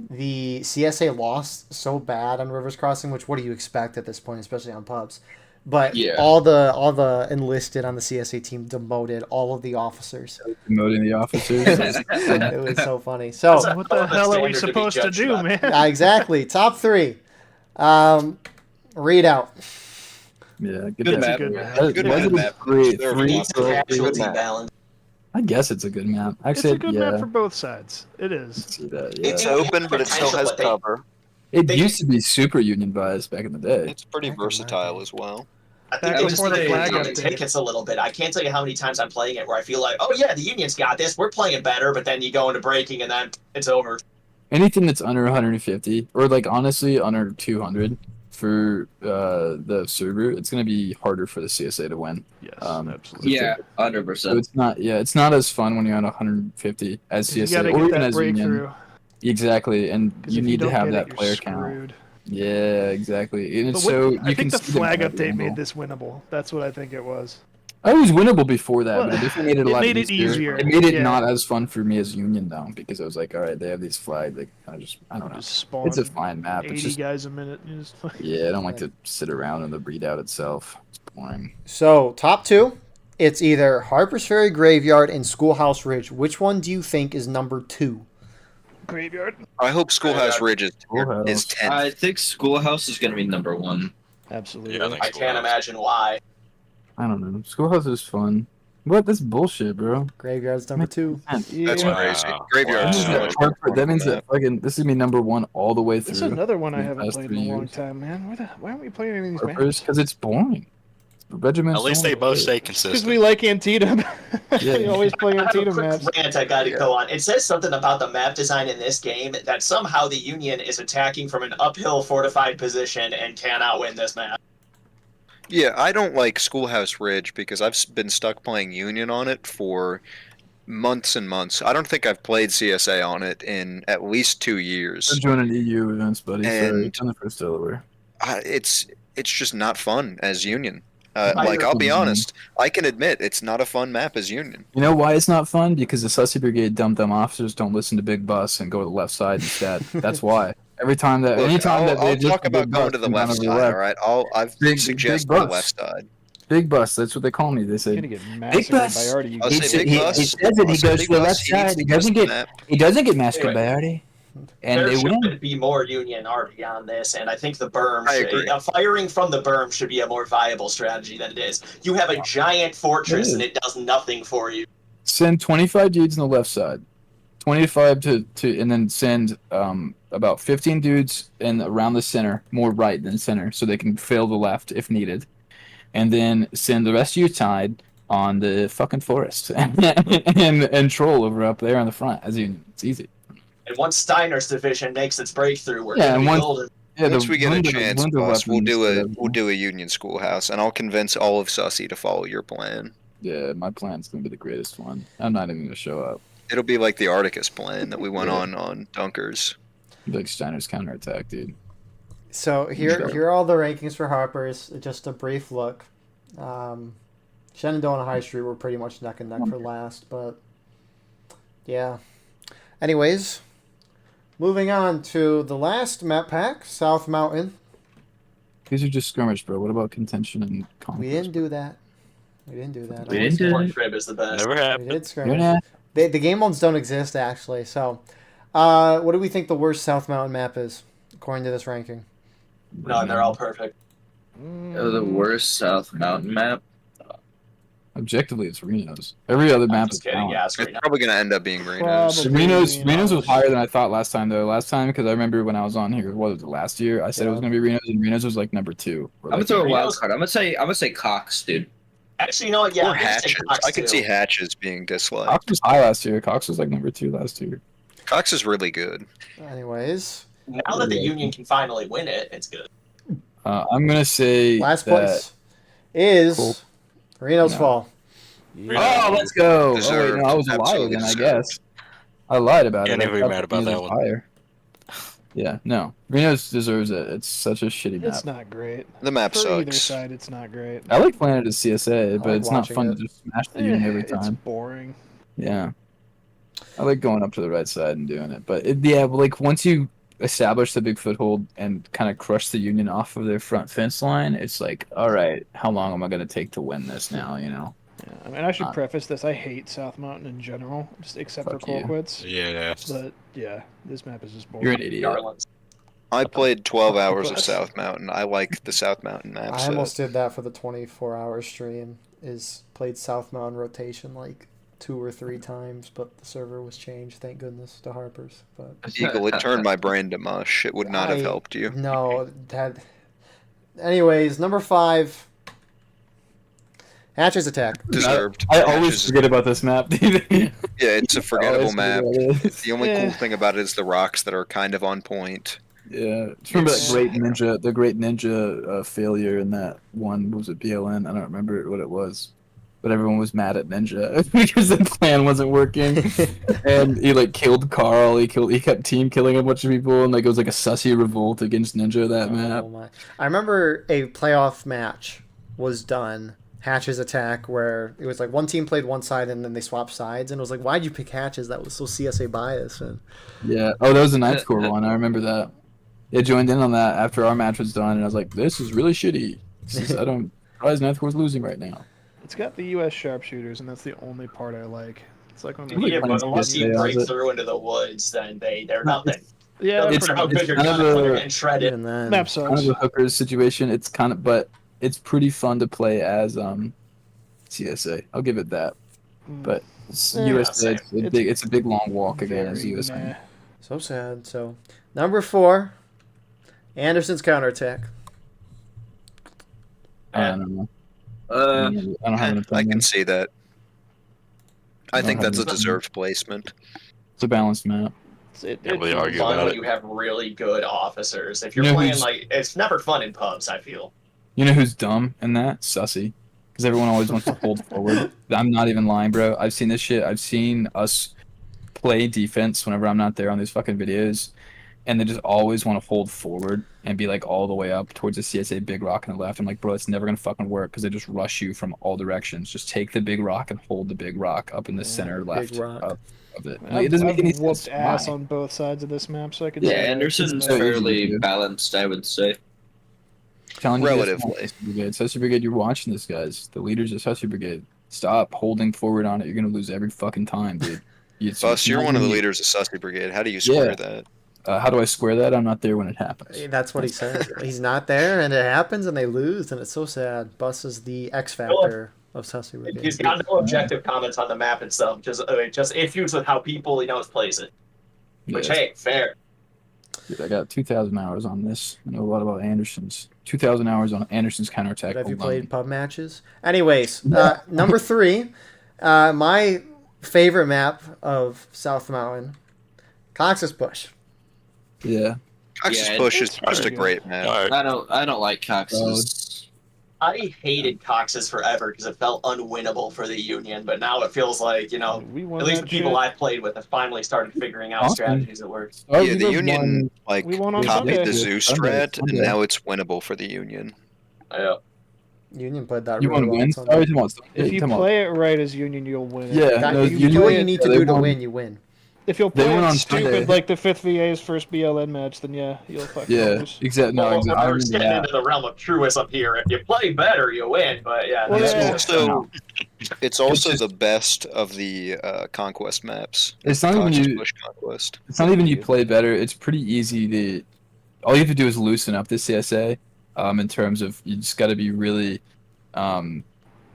the CSA lost so bad on Rivers Crossing. Which what do you expect at this point, especially on pubs? But Yeah. all the enlisted on the CSA team demoted all of the officers. Promoting the officers. It was so funny. So What the hell are we Standard to be supposed to judged do, by. man? exactly top 3. Readout. Yeah, Good map. map. Good Was it map. a three- They're three- lost. three- Casualty map. balance. I guess it's a good map. It's Actually, a good yeah. map for both sides. It is. See that, It's yeah. It's open, but it still has cover. It they- used to be super Union biased back in the day. It's pretty Back in my versatile day. as well. I Back think they just before the need flag to the update. tickets a little bit. I can't tell you how many times I'm playing it where I feel like, oh yeah, the Union's got this. We're playing better, but then you go into breaking and then it's over. anything that's under 150 or like honestly under 200 for the server, it's gonna be harder for the CSA to win. Yes, Um, absolutely. Yeah, So 100%. it's not as fun when you're on 150 as 'Cause you CSA gotta or get even that as Union. breakthrough. Exactly, and Because you if you need to don't have get it, that you're player count. screwed. Yeah, exactly. And But it's so I you think can the see them flag at every update made angle. this winnable. That's what I think it was. Oh, it was winnable before that, Well, but it definitely made it a it lot made it easier. easier, It made it yeah. not as fun for me as Union though, because I was like, all right, they have these flags. They kind of just, I don't know. Just spawn It's a fine map. 80 It's just, guys a minute. You just, yeah, I don't like to sit around in the readout itself. It's boring. So top two, it's either Harpers Ferry Graveyard and Schoolhouse Ridge. Which one do you think is number 2? Graveyard. I hope Schoolhouse Ridge is Schoolhouse. 10th. I think Schoolhouse is going to be number 1. Absolutely. Yeah, I think I can't imagine why. I don't know. Schoolhouse is fun. What? That's bullshit, bro. Graveyard's number 2. Yeah. That's Wow. crazy. That Graveyard's means so Wow. much that, more Harper, that fun means than that fucking this is gonna be number 1 all the way through. This is another one I the haven't past played 3 in a long years. time, man. Why aren't we playing any of these Harper's maps? because it's boring. Regiment. At least they both stay Because consistent. we like Antietam. Yeah. We always play I have a Antietam quick maps. rant I gotta go on. It says something about the map design in this game that somehow the Union is attacking from an uphill fortified position and cannot win this map. Yeah, I don't like Schoolhouse Ridge because I've been stuck playing Union on it for months and months. I don't think I've played CSA on it in at least 2 I'm years. joining EU events, buddy. Sorry, And- it's on the first Delaware. It's just not fun as Union. I Like, I'll be agree. honest, I can admit it's not a fun map as Union. You know why it's not fun? Because the Sussy Brigade dumb officers don't listen to Big Bus and go to the left side instead. That's why. Every time that, Look, anytime that they I'll look talk to about Big going Bus, to the come down left over side, all right? I've Big suggested Bus. the left side. Big Bus, that's what they call me. They You're say gonna get massacred Bus. by Artie. I'll He say said- Big he- Bus. he says it, I'll he say goes Big to the Bus, left he needs side. He to doesn't twist get- the map. he doesn't get massacred by Anyway. Artie. And There they should win. be more Union Arty on this, and I think the berm, I agree. firing from the berm should be a more viable strategy than it is. You have a giant fortress, and it does nothing for you. Send 25 dudes on the left side, 25 to and then send about 15 dudes in around the center, more right than center, so they can fail the left if needed, and then send the rest of your side on the fucking forest and troll over up there on the front. As you, it's easy. And once Steiner's division makes its breakthrough, we're Yeah, going to and be once- golden. Yeah, Once we get a window- chance, window boss, we'll weapons, do a Union Schoolhouse, and I'll convince all of Sussy to follow your plan. Yeah, my plan's gonna be the greatest one. I'm not even gonna show up. It'll be like the Articus plan that we went Yeah. on Dunkers. Like Steiner's counterattack, dude. So here are all the rankings for Harpers. Just a brief look. Shenandoah and High Street were pretty much neck and neck for last, but yeah. Anyways, moving on to the last map pack, South Mountain. These are just skirmish, bro. What about contention and conquest? We didn't do that. We didn't do that. We didn't do Sport it. Trib is the best. Never We happened. did You're skirmish. not- The game modes don't exist actually. So, what do we think the worst South Mountain map is according to this ranking? No, they're all perfect. The worst South Mountain map. Objectively, it's Reno's. Every other I'm map just is kidding. talent. Yes, It's right now. probably going to end up being Reno's. Probably. Reno's was higher than I thought last time though. Last time because I remember when I was on here, what was it last year? I said it was Yeah. gonna be Reno's, and Reno's was like number 2. Or I'm gonna like throw a wild Reno's- card. I'm gonna say Cox, dude. Actually, you know what? Yeah, Or I'm gonna say Hatches. Cox, I could too. see Hatches being disliked. Cox was high last year. Cox was like number 2 last year. Cox is really good. Anyways, Now that the Union can finally win it, it's good. I'm gonna say last that- place is Cool. Reno's No. Fall. Oh, let's go. Oh wait, Deserved. no, I was a liar Absolutely then. I deserved. guess I lied about Yeah, it. never I be thought mad about Reno's that was one. Higher. Yeah, no, Reno's deserves it. It's such a shitty map. It's not great. The map For either sucks. side, it's not great. I like playing it as CSA, but like it's not watching fun it. to just smash the Union every It's time. boring. Yeah. I like going up to the right side and doing it. But like once you establish the big foothold and kind of crush the Union off of their front fence line, it's like, all right, how long am I going to take to win this now, you know? Yeah, I mean, I should Uh, preface this. I hate South Mountain in general, just except for Fuck you. Colquitts. Yeah. But yeah, this map is just boring. You're an idiot. Garland's. I played 12 hours of What? South Mountain. I like the South Mountain map I set. almost did that for the 24-hour stream. Is played South Mountain rotation like 2 or 3 times, but the server was changed. Thank goodness to Harpers. But Eagle, it turned my brain to mush. It would not have helped you. no, that. Anyways, number 5. Hatcher's Attack. Deserved. I always Hatches is- forget about this map. dude. Yeah, it's a forgettable Always map. what it is. The only Yeah. cool thing about it is the rocks that are kind of on point. Yeah, it's remember that It's- the great ninja failure in that one. What was it, BLN? I don't remember what it was, but everyone was mad at Ninja because the plan wasn't working, and he like killed Carl. He kept team killing a bunch of people, and like it was like a sussy revolt against Ninja that map. Oh my! I remember a playoff match was done. Hatch's attack, where it was like one team played one side and then they swapped sides, and it was like, why'd you pick Hatches? That was so CSA biased. And Yeah. Oh, that was the Ninth Corps one. I remember that. It joined in on that after our match was done, and I was like, "This is really shitty. I don't. Why is Ninth Corps losing right now?" It's got the U.S. sharpshooters, and that's the only part I like. It's like one of Really Yeah, funny but unless to you say, break is it? through into the woods, then they're nothing. Yeah, It's- how good your kind of guns are a- getting shredded. even then, map Kind sucks. of a hookers situation. It's kind of, but it's pretty fun to play as CSA. I'll give it that. But it's Yeah, USA, same. it's a big long walk again as Very USA. nah. so sad. So number 4, Anderson's counterattack. I don't know. Uh, I don't have an I opinion. can see that. I don't think have that's a an opinion. deserved placement. It's a balanced map. It, Can't really argue Fun about when it. you have really good officers. If you're You know playing who's- like, it's never fun in pubs. I feel. You know who's dumb in that? Sussy. Because everyone always wants to hold forward. I'm not even lying, bro. I've seen this shit. I've seen us play defense whenever I'm not there on these fucking videos, and they just always want to hold forward and be like all the way up towards the CSA big rock on the left. I'm like, bro, it's never gonna fucking work because they just rush you from all directions. Just take the big rock and hold the big rock up in the center big left rock. of it. Like, I've, it doesn't make I've any whooped sense. ass Why? on both sides of this map, so I could yeah, say that. Anderson's It's so easy to fairly do. balanced, I would say. Telling you guys, Relatively. Sussy Brigade. Sussy Brigade, you're watching this, guys. The leaders of Sussy Brigade. Stop holding forward on it. You're gonna lose every fucking time, dude. Bus, you're not one of the even- leaders of Sussy Brigade. How do you square Yeah. that? How do I square that? I'm not there when it happens. That's what he said. He's not there, and it happens, and they lose, and it's so sad. Bus is the X factor of Sussy Brigade. He's got no objective comments on the map itself. Just issues with how people plays it. Which, Yeah. hey, fair. Dude, I got 2,000 hours on this. I know a lot about Anderson's. 2,000 hours on Anderson's counterattack. But have you alone. played pub matches? Anyways, number 3, my favorite map of South Mountain, Cox's Push. Yeah. Cox's Yeah, Push is it's just a pretty great map. All right. I don't like Cox's. I hated Cox's forever because it felt unwinnable for the Union, but now it feels like, We won at least that the people shit. I've played with have finally started figuring out Awesome. strategies that work. Oh, Yeah, you the guys Union won- We won on copied Sunday. the Zoo Sunday, strat, and Sunday. now it's winnable for the Union. Yeah. Union played that You really want to well. win? on Oh, Sunday. come on, If you come on. play it right as Union, you'll win it. Yeah, Got- no, you do what you need to they do to won- win, you win. If you'll They play won it on stupid Sunday. like the 5th VA's first BLN match, then yeah, you'll fucking Yeah, lose. exactly. No, Well, exactly. I we're remember getting that. into the realm of truism here. If you play better, you win. But yeah, Well, that's yeah. just- Also, it's also just- the best of the Conquest maps. It's not even Cox's you. Push Conquest. It's not even you play better. It's pretty easy to. All you have to do is loosen up the CSA. In terms of you just got to be really.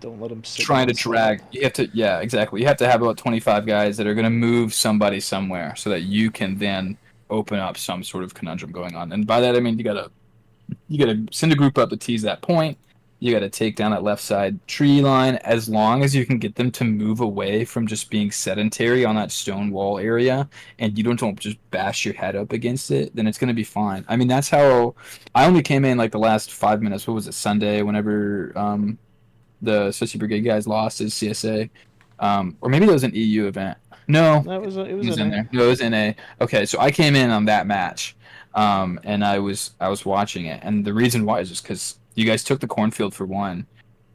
Don't let them sit Trying to down drag. You have to, yeah, exactly. You have to have about 25 guys that are going to move somebody somewhere so that you can then open up some sort of conundrum going on. And by that I mean you gotta send a group up to tease that point. You gotta take down that left side tree line. As long as you can get them to move away from just being sedentary on that stone wall area, and you don't just bash your head up against it, then it's gonna be fine. I mean, that's how I only came in like the last 5 minutes. What was it, Sunday? Whenever the Sussy Brigade guys lost his CSA, or maybe it was an EU event. No, It was it was in in there. No, it was in a. Okay, so I came in on that match, and I was watching it, and the reason why is just because you guys took the cornfield for one,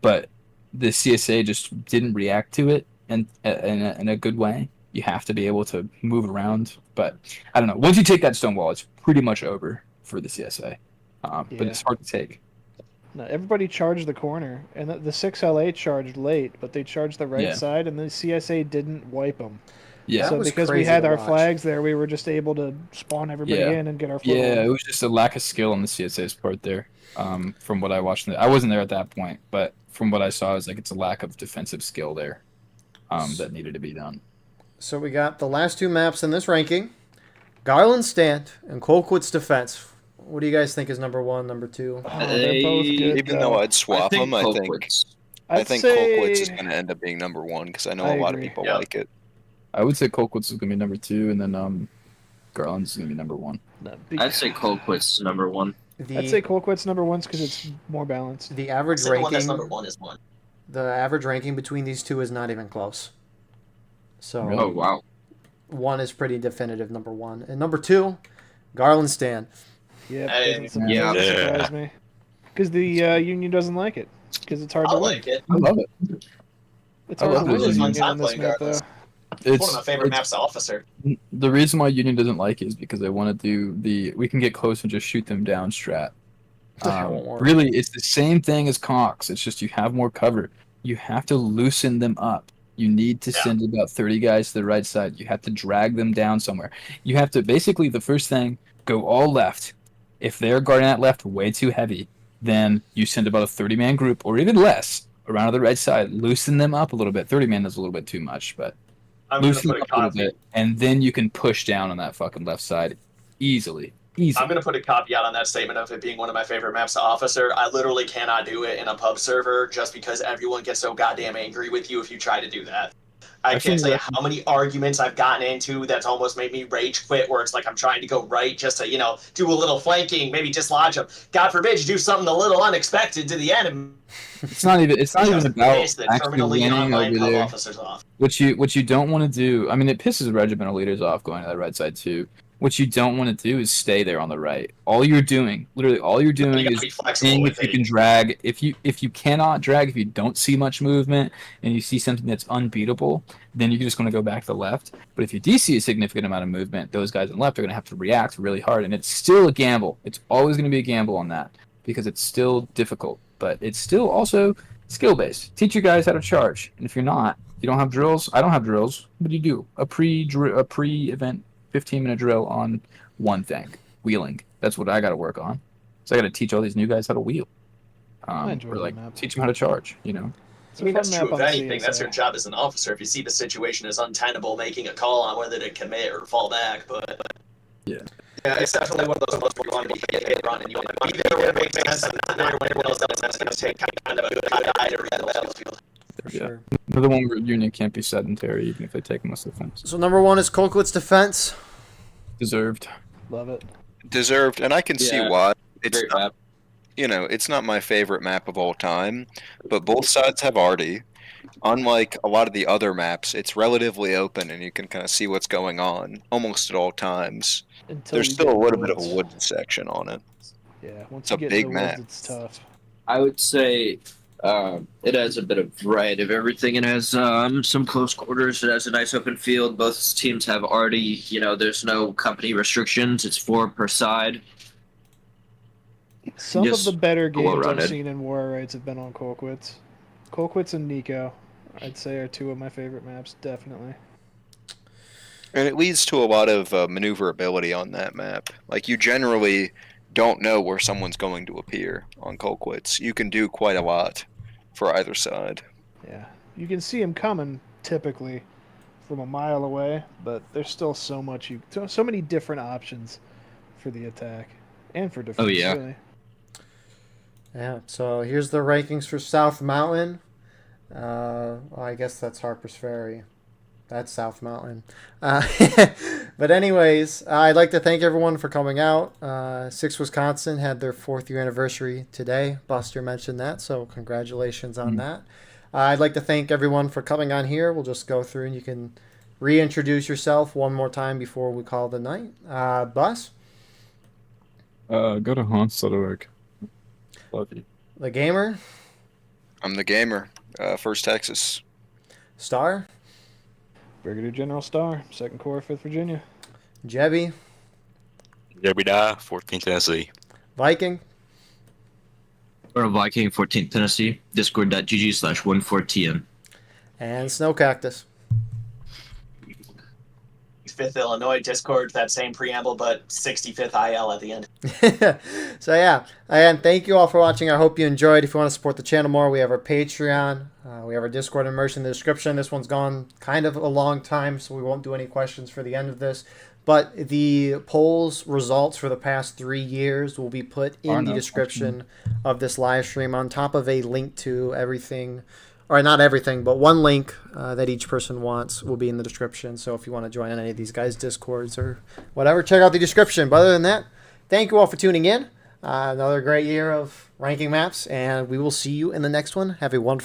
but the CSA just didn't react to it in a good way. You have to be able to move around, but I don't know. Once you take that stone wall, it's pretty much over for the CSA. But Yeah. it's hard to take. No, everybody charged the corner, and the 6LA charged late, but they charged the right Yeah. side, and the CSA didn't wipe them. Yeah, That So was because we crazy had to our watch. flags there, we were just able to spawn everybody Yeah. in and get our foothold. yeah. It was just a lack of skill on the CSA's part there. From what I watched, I wasn't there at that point, but from what I saw, it was like it's a lack of defensive skill there that needed to be done. So we got the last 2 maps in this ranking: Garland's Stand and Colquitt's Defense. What do you guys think is number 1, number 2? Oh, they're both good. Even though I'd swap them, I think Colquitt's- I I'd think say- Colquitt's is going to end up being number 1 because I know I a lot of agree. people Yeah. like it. I would say Colquitt's is gonna be number 2, and then Garland's is gonna be number 1. I'd say Colquitt's number 1. I'd say Colquitt's number 1 because it's more balanced. The average The one that's ranking. number 1 is 1. The average ranking between these two is not even close. So Really? Oh wow. 1 is pretty definitive. Number 1 and number 2, Garland stand. Yeah, Hey. doesn't Yeah. surprise me. Because the Union doesn't like it. Because it's hard I to win. like it. I love it. It's I hard love to win it. the Fun Union time on this playing map, though. Garland. It's one of my favorite it's- maps to Officer. The reason why Union doesn't like it is because they want to do we can get close and just shoot them down strat. That won't work. Really, it's the same thing as Cox. It's just you have more cover. You have to loosen them up. You need to send about 30 guys to the right side. You have to drag them down somewhere. You have to basically, the first thing, go all left. If they're guarding that left way too heavy, then you send about a 30-man group or even less around to the right side. Loosen them up a little bit. 30-man is a little bit too much, but I'm going to loosen put them a up a little caveat. bit, and then you can push down on that fucking left side easily. I'm going to put a caveat on that statement of it being one of my favorite maps to Officer. I literally cannot do it in a pub server just because everyone gets so goddamn angry with you if you try to do that. I can't tell you how many arguments I've gotten into that's almost made me rage quit, where it's like I'm trying to go right just to, do a little flanking, maybe dislodge them. God forbid you do something a little unexpected to the enemy. It's not even about Piss the actually terminally winning online over pub there. officers off. What you don't want to do, I mean, it pisses regimental leaders off going to that right side too. What you don't want to do is stay there on the right. Literally all you're doing You gotta is be flexible seeing with if you it. can drag. If you cannot drag, if you don't see much movement and you see something that's unbeatable, then you're just going to go back to the left. But if you do see a significant amount of movement, those guys on the left are going to have to react really hard, and it's still a gamble. It's always going to be a gamble on that because it's still difficult, but it's still also skill-based. Teach your guys how to charge, and if you're not, you don't have drills. I don't have drills. What do you do? A pre-event 15-minute drill on one thing, wheeling. That's what I got to work on. So I got to teach all these new guys how to wheel. I enjoy Or that like map. teach them how to charge. It's I a mean, fun that's map true of on anything. That's CSA. your job as an officer. If you see the situation is untenable, making a call on whether to commit or fall back. But Yeah. yeah, it's definitely one of those ones where you want to be hit run and you want to be there when it makes sense, and not there when everyone else does. That's going to take kind of a good guy to read the battlefield. For Yeah. sure. Another one where Union can't be sedentary even if they take most defense. So number 1 is Colquitt's defense. Deserved. Love it. Deserved, and I can see Yeah. why. It's Great not, map. it's not my favorite map of all time, but both sides have arty. Unlike a lot of the other maps, it's relatively open and you can kind of see what's going on almost at all times. Until There's you still get a in little the bit of a woods. wood section on it. Yeah, once It's you a get big in the woods, map. it's tough. I would say it has a bit of variety of everything. It has some close quarters. It has a nice open field. Both teams have already, there's no company restrictions. It's 4 per side. Some of Just the better games I've well-rounded. seen in War Rights have been on Colquitt's. Colquitt's and Nico, I'd say, are 2 of my favorite maps, definitely. And it leads to a lot of maneuverability on that map. Like, you generally don't know where someone's going to appear on Colquitt's. You can do quite a lot for either side. Yeah, you can see him coming typically from a mile away, but there's still so many different options for the attack and for defense. Oh, yeah. Really. Yeah, so here's the rankings for South Mountain. Well, I guess that's Harpers Ferry. That's South Mountain. But anyways, I'd like to thank everyone for coming out. 6 Wisconsin had their 4th year anniversary today. Buster mentioned that, so congratulations on that. I'd like to thank everyone for coming on here. We'll just go through and you can reintroduce yourself one more time before we call the night. Bus? Go to haunts.org. Love you. The Gamer? I'm the gamer. First Texas. Star? Brigadier General Starr, 2nd Corps, 5th Virginia. Jebby? Debbie Die, 14th Tennessee. Viking? Or Viking 14th Tennessee. Discord.gg/14tm. And Snow Cactus. 5th Illinois Discord, that same preamble, but 65th IL at the end. So yeah, and thank you all for watching. I hope you enjoyed. If you want to support the channel more, we have our Patreon. We have our Discord immersion in the description. This one's gone kind of a long time, so we won't do any questions for the end of this. But the polls results for the past 3 years will be put in the description of this live stream on top of a link to everything or not everything, but one link that each person wants will be in the description. So if you want to join any of these guys' Discords or whatever, check out the description. But other than that, thank you all for tuning in. Another great year of ranking maps, and we will see you in the next one. Have a wonderful